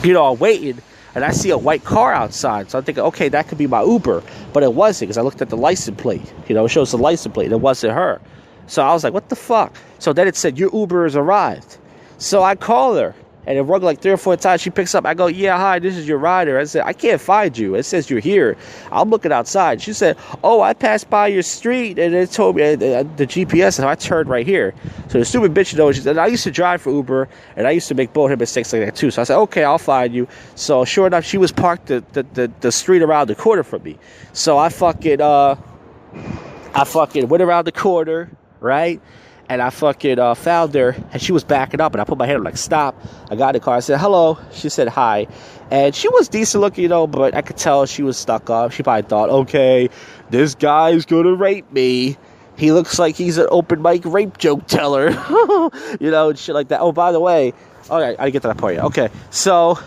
You know, I'm waiting. And I see a white car outside. So I'm thinking, okay, that could be my Uber. But it wasn't, because I looked at the license plate. You know, it shows the license plate. It wasn't her. So I was like, what the fuck? So then it said, your Uber has arrived. So I call her. And it rung like 3 or 4 times. She picks up. I go, yeah, hi, this is your rider. I said, I can't find you. It says you're here. I'm looking outside. She said, oh, I passed by your street. And it told me the GPS. And I turned right here. So the stupid bitch knows. She said, I used to drive for Uber. And I used to make both mistakes like that too. So I said, okay, I'll find you. So sure enough, she was parked the street around the corner from me. So I fucking went around the corner, right? And I fucking found her, and she was backing up, and I put my hand up like, stop. I got in the car, I said, hello. She said, hi. And she was decent looking, but I could tell she was stuck up. She probably thought, okay, this guy's gonna rape me. He looks like he's an open mic rape joke teller. And shit like that. Oh, by the way, okay, I didn't get to that point yet. Okay, so,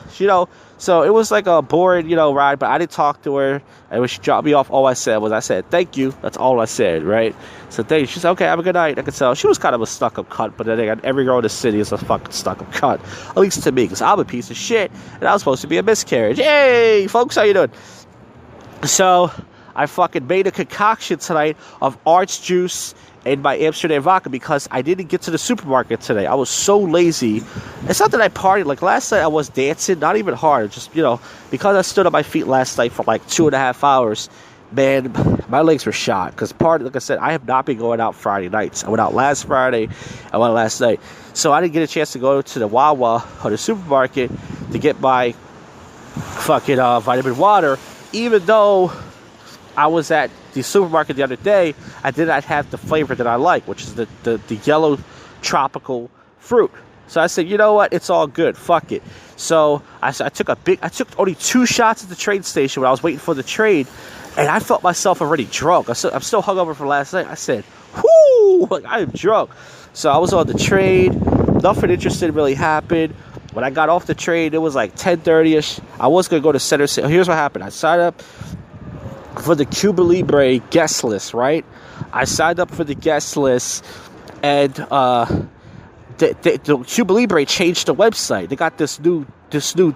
so it was like a boring, ride, but I didn't talk to her. And when she dropped me off, all I said was, thank you. That's all I said, right? So thank you. She said, okay, have a good night. I could tell. She was kind of a stuck-up cunt, but then again, every girl in the city is a fucking stuck-up cunt. At least to me, because I'm a piece of shit, and I was supposed to be a miscarriage. Hey, folks, how you doing? So, I fucking made a concoction tonight of orange juice and my Amsterdam vodka because I didn't get to the supermarket today. I was so lazy. It's not that I partied. Like last night I was dancing, not even hard. Just, because I stood on my feet last night for like 2.5 hours, man, my legs were shot. Because like I said, I have not been going out Friday nights. I went out last Friday. I went out last night. So I didn't get a chance to go to the Wawa or the supermarket to get my fucking vitamin water, even though I was at the supermarket the other day. I did not have the flavor that I like, which is the yellow tropical fruit. So I said, you know what? It's all good. Fuck it. So I took only 2 shots at the train station when I was waiting for the train, and I felt myself already drunk. I'm still hungover from last night. I said, whoo, like I am drunk. So I was on the train. Nothing interesting really happened. When I got off the train, it was like 10:30ish. I was going to go to Center City. Here's what happened. I signed up for the Cuba Libre guest list, right? I signed up for the guest list, and the Cuba Libre changed the website. They got this new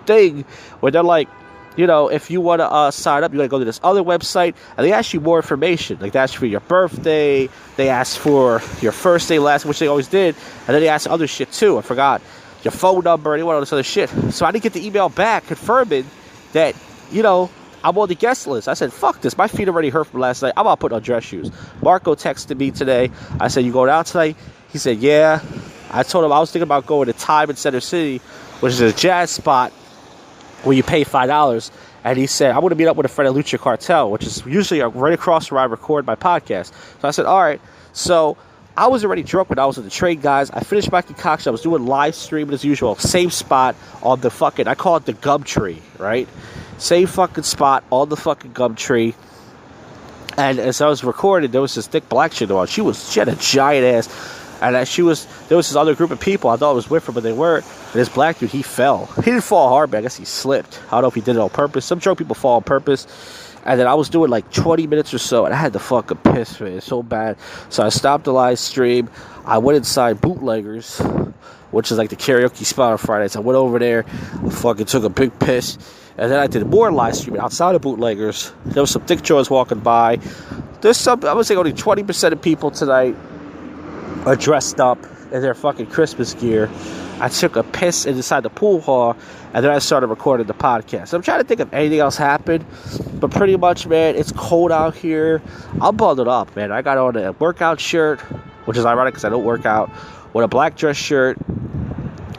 thing where they're like, if you want to sign up, you got to go to this other website, and they ask you more information. Like they ask for your birthday, they ask for your first day, last, which they always did, and then they ask other shit too. I forgot your phone number, and all this other shit. So I didn't get the email back confirming that I'm on the guest list. I said, fuck this. My feet already hurt from last night. I'm about to put on dress shoes. Marco texted me today. I said, you going out tonight? He said, yeah. I told him I was thinking about going to Time in Center City, which is a jazz spot where you pay $5. And he said, I want to meet up with a friend at Lucha Cartel, which is usually right across where I record my podcast. So I said, all right. So I was already drunk when I was on the train, guys. I finished my concoction. I was doing live streaming as usual. Same spot on the fucking, I call it the gum tree, right? Same fucking spot on the fucking gum tree. And as I was recording, there was this thick black chick on. She had a giant ass. And there was this other group of people. I thought it was with her, but they weren't. And this black dude, he fell. He didn't fall hard, but I guess he slipped. I don't know if he did it on purpose. Some drunk people fall on purpose. And then I was doing like 20 minutes or so, and I had to fucking piss, man. It's so bad. So I stopped the live stream. I went inside Bootleggers, which is like the karaoke spot on Fridays. I went over there. I fucking took a big piss. And then I did more live streaming outside of Bootleggers. There was some thick jaws walking by. There's I would say only 20% of people tonight are dressed up in their fucking Christmas gear. I took a piss inside the pool hall, and then I started recording the podcast. I'm trying to think if anything else happened, but pretty much, man, it's cold out here. I'm bundled up, man. I got on a workout shirt, which is ironic because I don't work out, with a black dress shirt,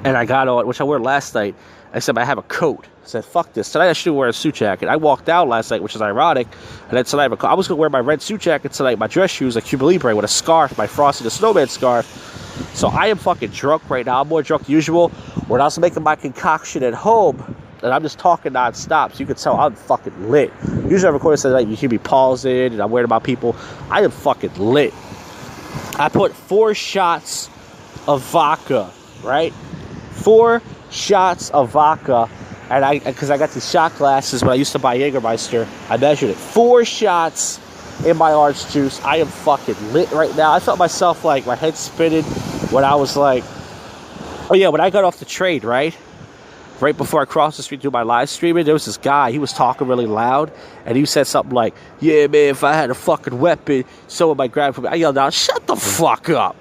and I got on, which I wore last night, except I have a coat. I said, fuck this. Tonight I should wear a suit jacket. I walked out last night, which is ironic. And then tonight I was going to wear my red suit jacket tonight, my dress shoes, like Cuba Libre, with a scarf, my Frosty the Snowman scarf. So I am fucking drunk right now. I'm more drunk than usual. When I was making my concoction at home, and I'm just talking nonstop, so you can tell I'm fucking lit. Usually I record this at night, you hear me pausing, and I'm worried about people. I am fucking lit. I put 4 shots of vodka, right? 4 shots of vodka, and because I got these shot glasses when I used to buy Jägermeister, I measured it. 4 shots in my orange juice. I am fucking lit right now. I felt myself like my head spinning when I was like, oh yeah, when I got off the train, right before I crossed the street to do my live streaming, there was this guy, he was talking really loud, and he said something like, yeah man, if I had a fucking weapon, someone might grab it from me. I yelled out, shut the fuck up,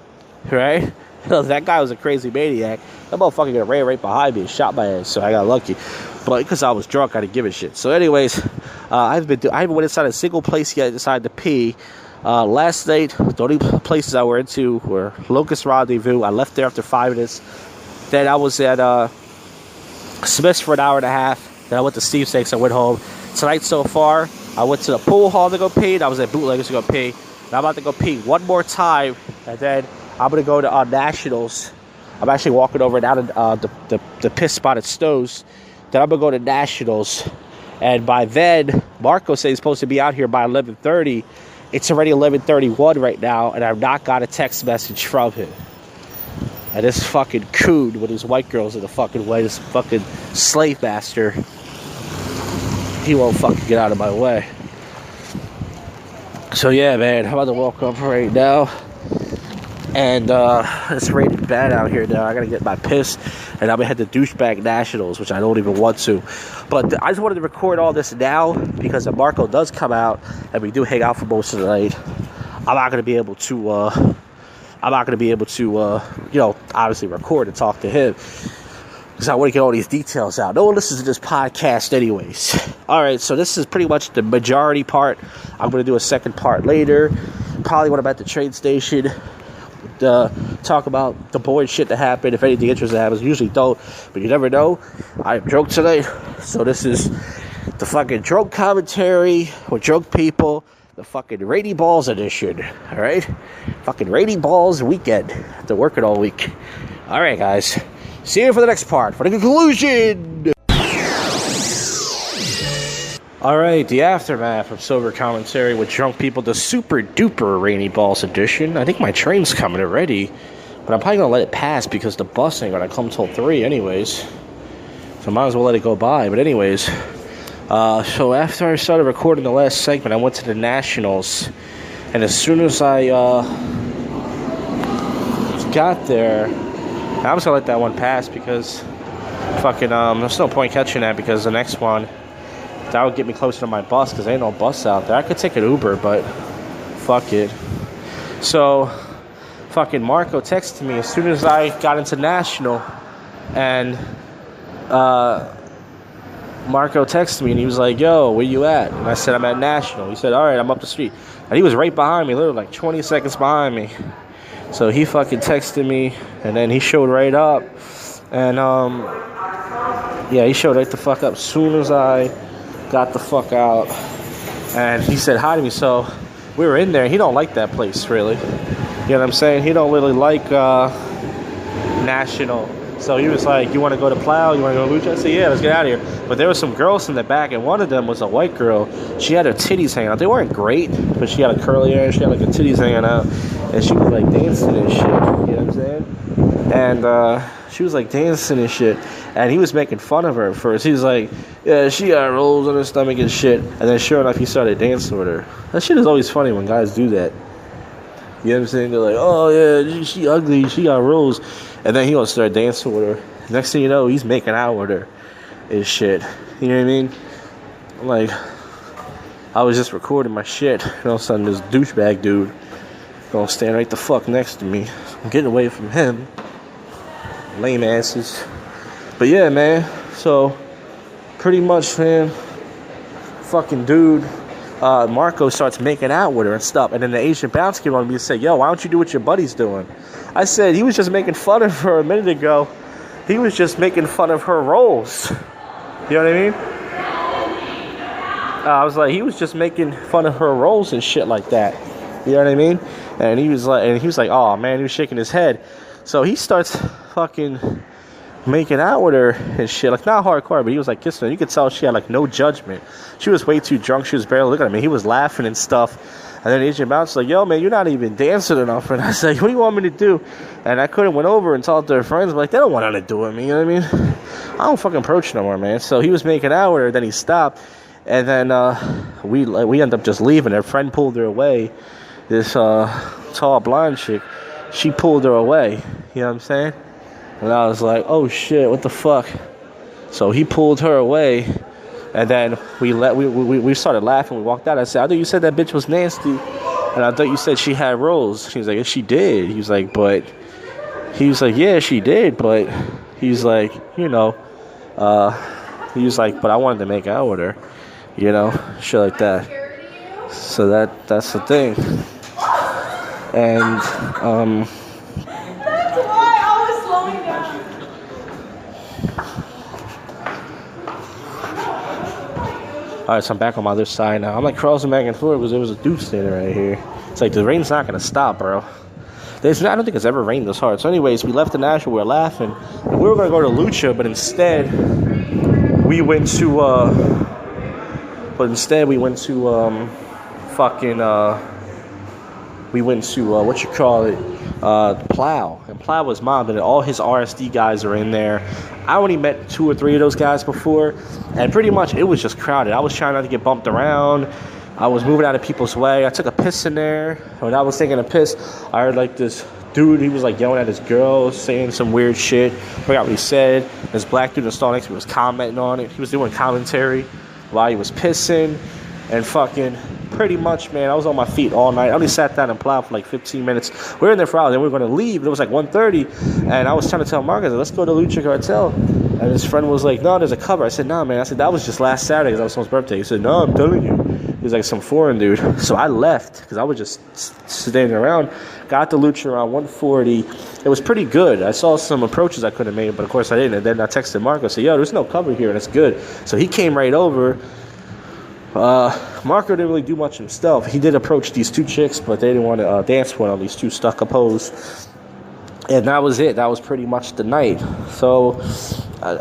right? That guy was a crazy maniac. That motherfucker got ran right behind me and shot my ass, so I got lucky. But because I was drunk, I didn't give a shit. So anyways, I haven't went inside a single place yet decided to pee. Last night, the only places I were into were Locust Rendezvous. I left there after 5 minutes. Then I was at Smith's for an hour and a half. Then I went to Steve Steaks. I went home. Tonight so far, I went to the pool hall to go pee. And I was at Bootleggers to go pee. And I'm about to go pee one more time. And then I'm gonna go to Nationals. I'm actually walking over down to the piss spot at Stowe's. Then I'm gonna go to Nationals, and by then, Marco said he's supposed to be out here by 11:30. It's already 11:31 right now, and I've not got a text message from him. And this fucking coon with his white girls in the fucking way, this fucking slave master, he won't fucking get out of my way. So yeah, man, I'm about to walk up right now. And it's raining bad out here now. I gotta get my piss, and I'm gonna head to douchebag Nationals, which I don't even want to. But I just wanted to record all this now because if Marco does come out and we do hang out for most of the night, I'm not gonna be able to. Obviously record and talk to him because I want to get all these details out. No one listens to this podcast anyways. All right, so this is pretty much the majority part. I'm gonna do a second part later, probably when I'm at the train station. Talk about the boring shit that happened. If anything interesting happens, usually don't, but you never know. I am drunk tonight, so this is the fucking drunk commentary with drunk people, the fucking Rainy Balls edition. All right, fucking Rainy Balls weekend. After working all week. All right, guys, see you for the next part for the conclusion. Alright, the aftermath of sober commentary with drunk people, the super duper Rainy Balls edition. I think my train's coming already, but I'm probably going to let it pass because the bus ain't going to come till 3 anyways. So I might as well let it go by. But anyways, so after I started recording the last segment, I went to the Nationals. And as soon as I got there, I'm just going to let that one pass because fucking, there's no point catching that because the next one, that would get me closer to my bus because there ain't no bus out there. I could take an Uber, but fuck it. So, fucking Marco texted me as soon as I got into National, and Marco texted me and he was like, yo, where you at? And I said, I'm at National. He said, all right, I'm up the street. And he was right behind me, literally like 20 seconds behind me. So he fucking texted me, and then he showed right up. And, yeah, he showed right the fuck up as soon as I got the fuck out, and he said hi to me. So we were in there. He don't like that place really, you know what I'm saying? He don't really like National. So he was like, you want to go to Plow, you want to go to Lucha? I said, yeah, let's get out of here. But there were some girls in the back, and one of them was a white girl. She had her titties hanging out. They weren't great, but she had a curly hair, she had like her titties hanging out, and she was like dancing and shit, you know what I'm saying? And she was like dancing and shit, and he was making fun of her at first. He was like, yeah, she got rolls on her stomach and shit. And then sure enough, he started dancing with her. That shit is always funny when guys do that. You know what I'm saying? They're like, oh yeah, she ugly, she got rolls. And then he gonna start dancing with her. Next thing you know, he's making out with her and shit. You know what I mean? I'm like, I was just recording my shit, and all of a sudden this douchebag dude gonna stand right the fuck next to me. I'm getting away from him. Lame asses. But yeah, man, so pretty much, man, fucking dude, Marco starts making out with her and stuff, and then the Asian bounce came on me and said, yo, why don't you do what your buddy's doing? I said, he was just making fun of her a minute ago. He was just making fun of her rolls. You know what I mean? I was like, he was just making fun of her rolls and shit like that. You know what I mean? And he was like, oh man, he was shaking his head. So he starts fucking making out with her and shit, like not hardcore, but he was like kissing her. You could tell she had like no judgment. She was way too drunk. She was barely looking at me. He was laughing and stuff. And then the Asian bouncer was like, yo man, you're not even dancing enough. And I was like, what do you want me to do? And I couldn't went over and talked to her friends, like, they don't want nothing to do with me, you know what I mean? I don't fucking approach no more, man. So he was making out with her, then he stopped, and then we ended up just leaving. Her friend pulled her away. This tall blonde chick, she pulled her away, you know what I'm saying? And I was like, oh shit, what the fuck? So he pulled her away, and then we started laughing. We walked out. I said, I thought you said that bitch was nasty, and I thought you said she had rolls. He was like, yes, she did. He was like, yeah, she did, but he's like, you know, he was like, but I wanted to make out with her, you know, shit like that. So that's the thing. And That's why I was slowing down. Alright, so I'm back on my other side now. I'm like crossing back and forth because there was a dude standing right here. It's like the rain's not gonna stop, bro. I don't think it's ever rained this hard. So anyways, we left the Nashville, we were laughing. We were going to go to Lucha, but instead we went to Plow. And Plow was mobbed, and all his RSD guys are in there. I only met 2 or 3 of those guys before, and pretty much it was just crowded. I was trying not to get bumped around. I was moving out of people's way. I took a piss in there. When I was taking a piss, I heard like this dude, he was like yelling at his girl, saying some weird shit. Forgot what he said. This black dude in the stall next to me was commenting on it. He was doing commentary while he was pissing. And fucking pretty much, man, I was on my feet all night. I only sat down and plowed for like 15 minutes. We were in there for hours, and we were going to leave. It was like 1:30, and I was trying to tell Marcus, let's go to Lucha Cartel. And his friend was like, no, there's a cover. I said, nah, man. I said, that was just last Saturday because that was someone's birthday. He said, no, I'm telling you. He was like some foreign dude. So I left because I was just standing around. Got to Lucha around 1:40. It was pretty good. I saw some approaches I could have made, but of course I didn't. And then I texted Marco, said, yo, there's no cover here, and it's good. So he came right over. Marco didn't really do much himself. He did approach these 2 chicks, but they didn't want to dance with him. These 2 stuck opposed. And that was it. That was pretty much the night. So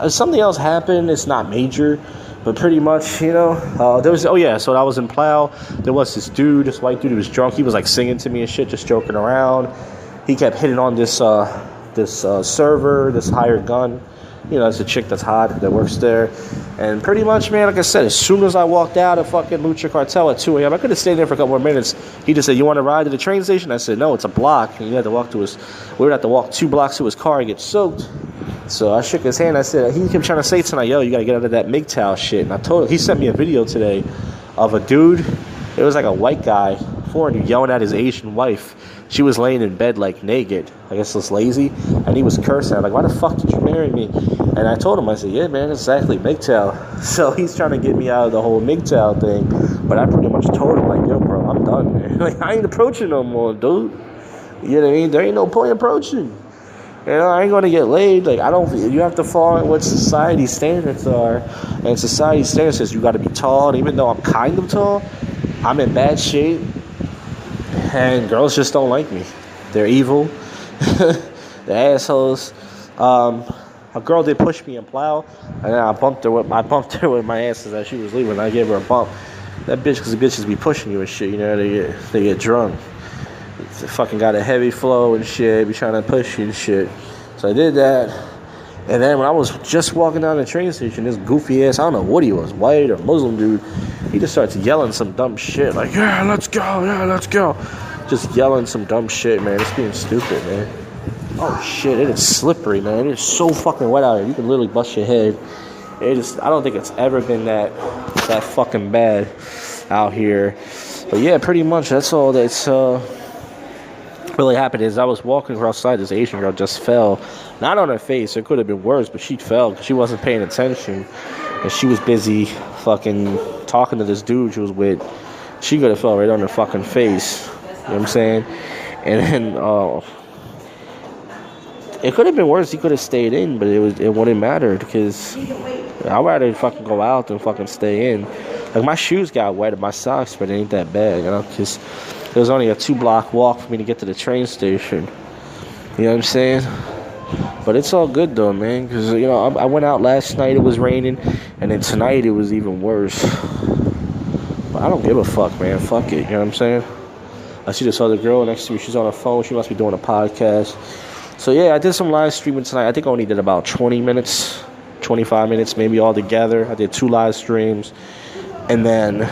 something else happened. It's not major, but pretty much, you know, so I was in Plow. There was this dude, this white dude who was drunk. He was like singing to me and shit, just joking around. He kept hitting on this server, this hired gun. You know, it's a chick that's hot that works there. And pretty much, man, like I said, as soon as I walked out of fucking Lucha Cartel at 2 a.m., I could have stayed there for a couple more minutes. He just said, you want to ride to the train station? I said, no, it's a block. And we would have to walk 2 blocks to his car and get soaked. So I shook his hand. I said, he kept trying to say tonight, yo, you got to get out of that MGTOW shit. And I told him, he sent me a video today of a dude. It was like a white guy, foreign dude, yelling at his Asian wife. She was laying in bed like naked, I guess just lazy, and he was cursing. I'm like, why the fuck did you marry me? And I told him, I said, yeah, man, exactly, MGTOW. So he's trying to get me out of the whole MGTOW thing, but I pretty much told him, like, yo, bro, I'm done, man. Like, I ain't approaching no more, dude. You know what I mean? There ain't no point approaching. You know, I ain't gonna get laid. Like, you have to follow what society's standards are, and society's standards says you gotta be tall, and even though I'm kind of tall, I'm in bad shape. And girls just don't like me. They're evil. They're assholes. A girl did push me and Plow, and then I bumped her with my ass as she was leaving. I gave her a bump. That bitch, because the bitches be pushing you and shit. You know, they get drunk. They fucking got a heavy flow and shit. Be trying to push you and shit. So I did that. And then when I was just walking down the train station, this goofy ass, I don't know what he was, white or Muslim dude, he just starts yelling some dumb shit, like, yeah, let's go. Just yelling some dumb shit, man. It's being stupid, man. Oh, shit, it is slippery, man. It is so fucking wet out here. You can literally bust your head. I don't think it's ever been that fucking bad out here. But, yeah, pretty much that's all that's really happened is I was walking outside, this Asian girl just fell. Not on her face, it could have been worse, but she fell because she wasn't paying attention. And she was busy fucking talking to this dude she was with. She could have fell right on her fucking face. You know what I'm saying? And then, it could have been worse. He could have stayed in, but it wouldn't matter because I'd rather fucking go out than fucking stay in. Like, my shoes got wet and my socks, but it ain't that bad, you know, because it was only a 2-block walk for me to get to the train station. You know what I'm saying? But it's all good, though, man, because, you know, I went out last night, it was raining, and then tonight it was even worse. But I don't give a fuck, man. Fuck it, you know what I'm saying? I see this other girl next to me. She's on her phone. She must be doing a podcast. So, yeah, I did some live streaming tonight. I think I only did about 20 minutes, 25 minutes maybe all together. I did 2 live streams. And then,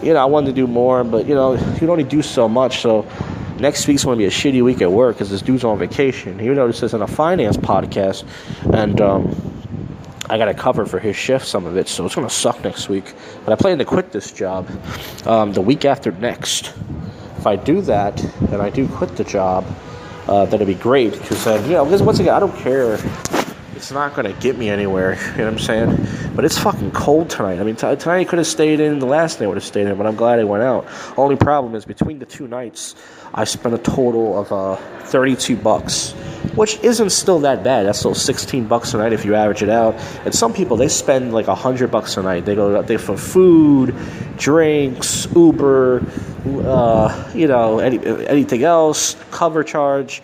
you know, I wanted to do more, but, you know, you can only do so much. So next week's going to be a shitty week at work because this dude's on vacation. Even though this isn't a finance podcast. And I got to cover for his shift, some of it. So it's going to suck next week. But I plan to quit this job the week after next. If I do that, and I do quit the job, that'd be great. Because, you know, because once again, I don't care. It's not going to get me anywhere, you know what I'm saying? But it's fucking cold tonight. I mean, tonight I could have stayed in. The last night I would have stayed in, but I'm glad I went out. Only problem is between the 2 nights, I spent a total of $32, which isn't still that bad. That's still $16 a night if you average it out. And some people, they spend like $100 a night. They for food, drinks, Uber, anything else, cover charge,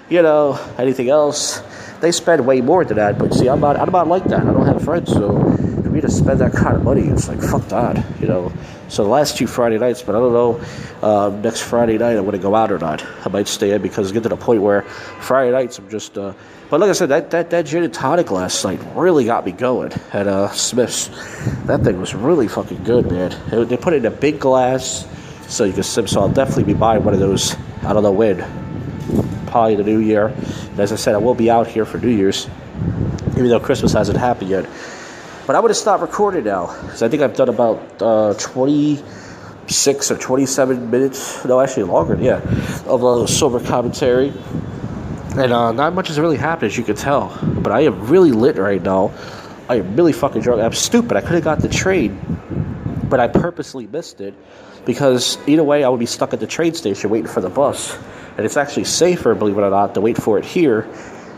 anything else. They spend way more than that, but see, I'm not like that. I don't have friends, so for me to spend that kind of money, it's like, fuck that, So the last 2 Friday nights, but I don't know, next Friday night I'm going to go out or not. I might stay in because I get to the point where Friday nights I'm just, but like I said, that gin and tonic last night really got me going at Smith's. That thing was really fucking good, man. They put it in a big glass so you can sip, so I'll definitely be buying one of those, I don't know when. Probably the new year. And as I said, I will be out here for New Year's, even though Christmas hasn't happened yet. But I'm going to stop recording now, because I think I've done about 26 or 27 minutes, no, actually longer, of sober commentary. And not much has really happened, as you can tell. But I am really lit right now. I am really fucking drunk. I'm stupid. I could have got the train, but I purposely missed it, because either way I would be stuck at the train station waiting for the bus. And it's actually safer, believe it or not, to wait for it here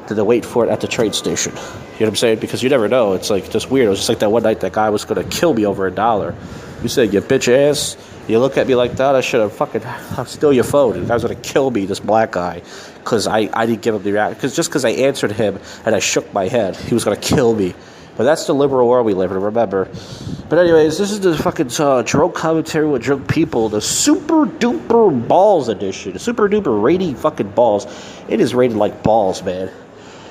than to wait for it at the train station. You know what I'm saying? Because you never know. It's like just weird. It was just like that one night that guy was going to kill me over $1. You said, you bitch ass. You look at me like that, I should have fucking steal your phone. The guy's going to kill me, this black guy, because I didn't give him the reaction. Because I answered him and I shook my head, he was going to kill me. But that's the liberal world we live in, remember. But anyways, this is the fucking drunk commentary with drunk people, the super duper balls edition. The super duper rating fucking balls. It is rated like balls, man.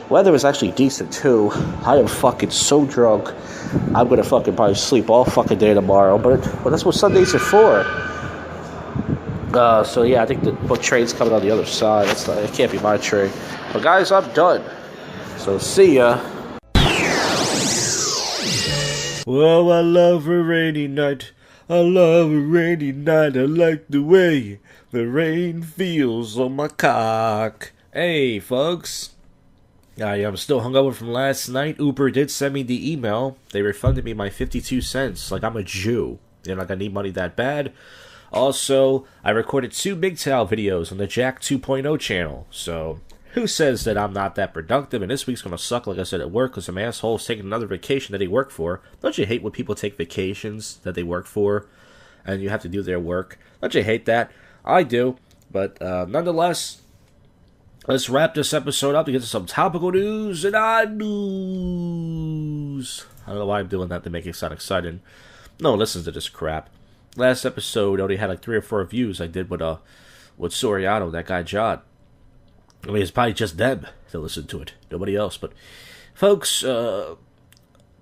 Weather is actually decent too. I am fucking so drunk. I'm gonna fucking probably sleep all fucking day tomorrow. But that's what Sundays are for. So yeah, I think the train's coming on the other side. It can't be my train. But guys, I'm done. So see ya. Well, I love a rainy night. I love a rainy night. I like the way the rain feels on my cock. Hey, folks. I am still hungover from last night. Uber did send me the email. They refunded me my 52 cents. Like I'm a Jew. Like I need money that bad. Also, I recorded 2 MGTOW videos on the Jack 2.0 channel. So, who says that I'm not that productive? And this week's gonna suck, like I said, at work, because some asshole's taking another vacation that he worked for. Don't you hate when people take vacations that they work for, and you have to do their work? Don't you hate that? I do. But nonetheless, let's wrap this episode up to get to some topical news and odd news. I don't know why I'm doing that to make it sound exciting. No one listens to this crap. Last episode only had like 3 or 4 views I did with Soriano, that guy John. I mean, it's probably just them that listen to it. Nobody else. But, folks,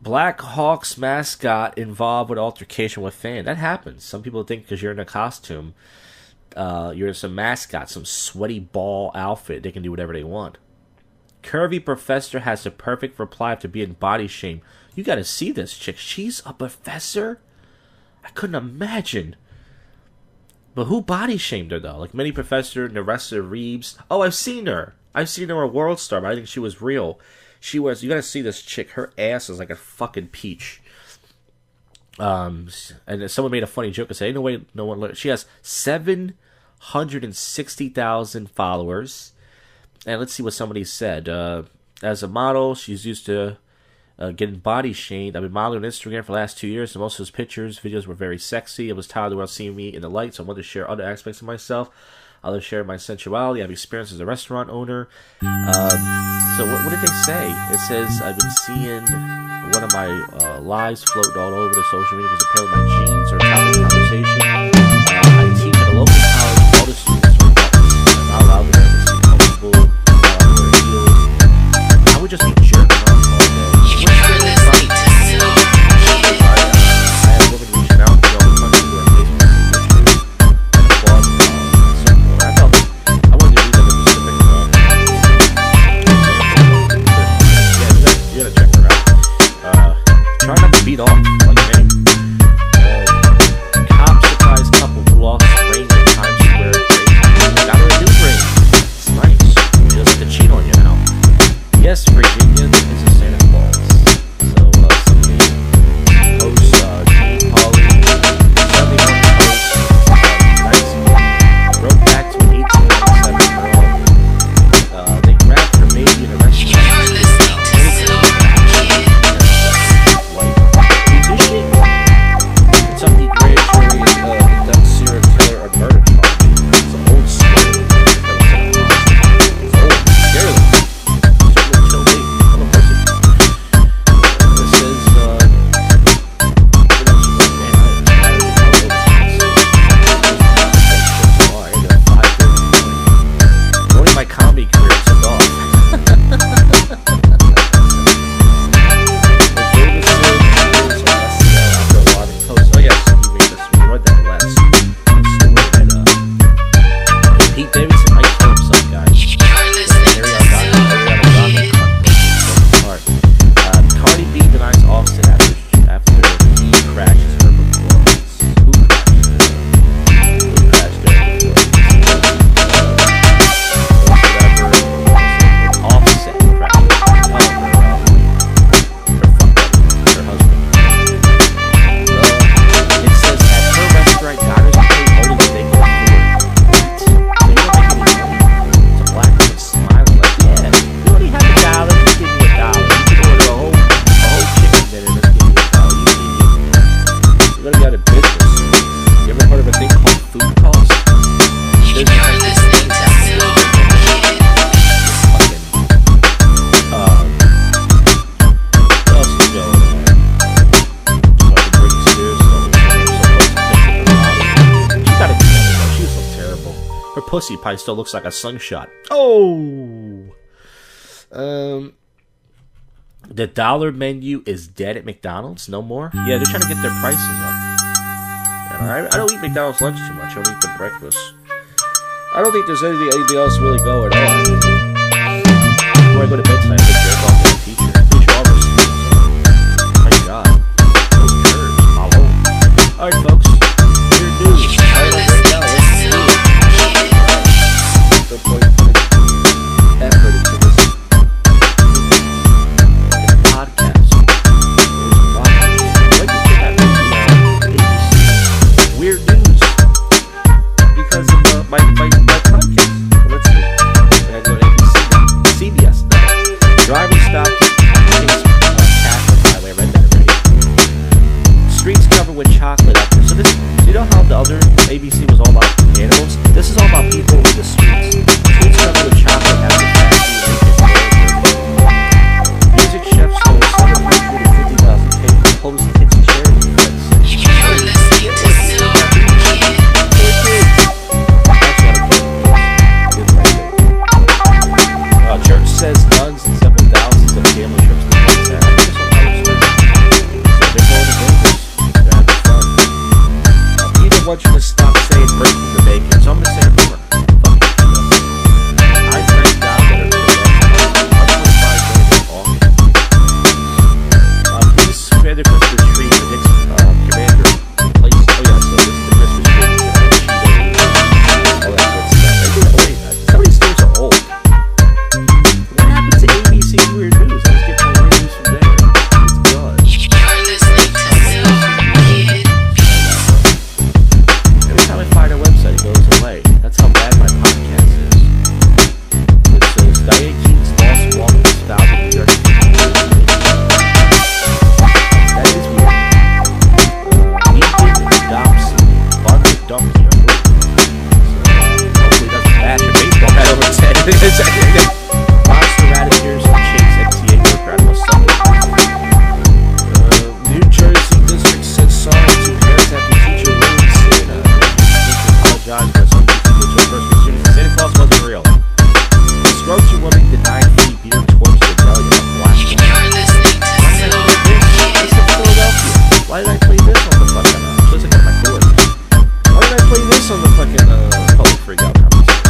Black Hawks mascot involved with altercation with fan. That happens. Some people think because you're in a costume, you're in some mascot, some sweaty ball outfit, they can do whatever they want. Curvy professor has the perfect reply to being body shamed. You gotta see this chick. She's a professor? I couldn't imagine. But who body shamed her, though? Like Mini Professor, Naressa Reeves. Oh, I've seen her. I've seen her on World Star, but I think she was real. She was, you gotta see this chick. Her ass is like a fucking peach. And someone made a funny joke and said, no way, no one. She has 760,000 followers. And let's see what somebody said. As a model, she's used to getting body shamed. I've been modeling on Instagram for the last 2 years, and most of those pictures, videos were very sexy. I was tired of the world seeing me in the light, so I wanted to share other aspects of myself. I love sharing my sensuality. I've experienced as a restaurant owner. So what did they say? It says, I've been seeing one of my lives floating all over the social media because apparently my jeans are a topic of conversation. I teach at a local college. All the students were not allowed to be comfortable, wear heels. I would just be jerking off all day. I have women reaching out to all the country who are facing Try not to beat off like me. Cop surprised Pete Davidson might kill himself, guys. Cardi B denies Austin after he crashes her performance. Who crashed her performance? Offset crashed her husband. It says at her restaurant, diners are paid only when they can afford meat. So you don't make any money. It's a black woman smiling like, yeah, you only have $1, just give me $1. You can order a whole chicken dinner, just give me $1. You're gonna get out of business. You ever heard of a thing called food costs? You're listening to what else is going on? Fucking Britney Spears. She gotta be though. She looks terrible. Her pussy probably still looks like a slingshot. Oh! The dollar menu is dead at McDonald's? No more? Yeah, they're trying to get their prices up. Yeah, I don't eat McDonald's lunch too much. I only eat the breakfast. I don't think there's anything else really going on. Before I go to bed tonight, I have to jerk off to the teacher. Teacher almost. My God. Those curves. Hello. Alright, folks. Your news. The point of effort into this podcast. Weird news. Because of my podcast. Let's see. I go to ABC now. CBS now. Driver stopped Catholic highway. I read that already. Streets covered with chocolate up there. So this, you know how the other ABC was all about animals? This is all about people in the streets. Streets covered with chocolate after music chefs stole 750,000 cakes and pulled the kids to charity. You're listening to church says nuns and several thousands of family trips to Montana. So they're going to Vegas. They're having fun. Either want you to stop saying break from the bacon, so I'm going to say a boomer. Fuck it. I thank God that I'm 25 please spare the Christmas tree in the next commander place. Oh yeah, so this is the Christmas tree. All that good stuff. Wait, some of these stores are old. What happened to ABC Weird News? Let's get my weird news from there. It's gone. Every time I find a website, it goes away. That's how bad my podcast is. It says Diane Keaton's lost wallet was found in New York City. That is weird. Ethan adopts Barney Donkey. So hopefully it doesn't match a baseball bat over his head. Monster radicators and chase MTA aircraft on Sunday. New Jersey district said sorry to parents after teacher release and apologized for some people to the first students. Santa Claus wasn't real. This grocery woman denied free beer towards the belly of a black woman. Why did I play this on the fucking just like my cord? Why did I play this on the fucking public freakout conversation?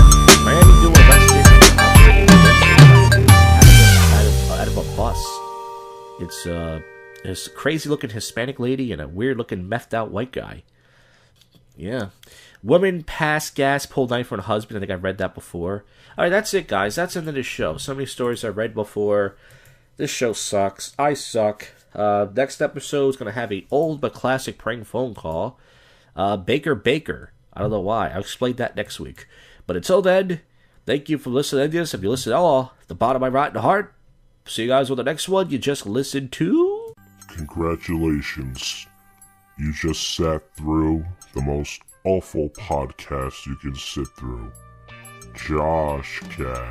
Miami doing arrested for operating out of a bus. It's a crazy looking Hispanic lady and a weird looking methed out white guy. Yeah. Woman passed gas, pulled knife on husband. I think I've read that before. Alright, that's it, guys. That's the end of the show. So many stories I've read before. This show sucks. I suck. Next episode is going to have a old but classic prank phone call. Baker. I don't know why. I'll explain that next week. But until then, thank you for listening to this. If you listen at all, the bottom of my rotten heart. See you guys on the next one. You just listened to... Congratulations. You just sat through the most awful podcast you can sit through. JoshCast.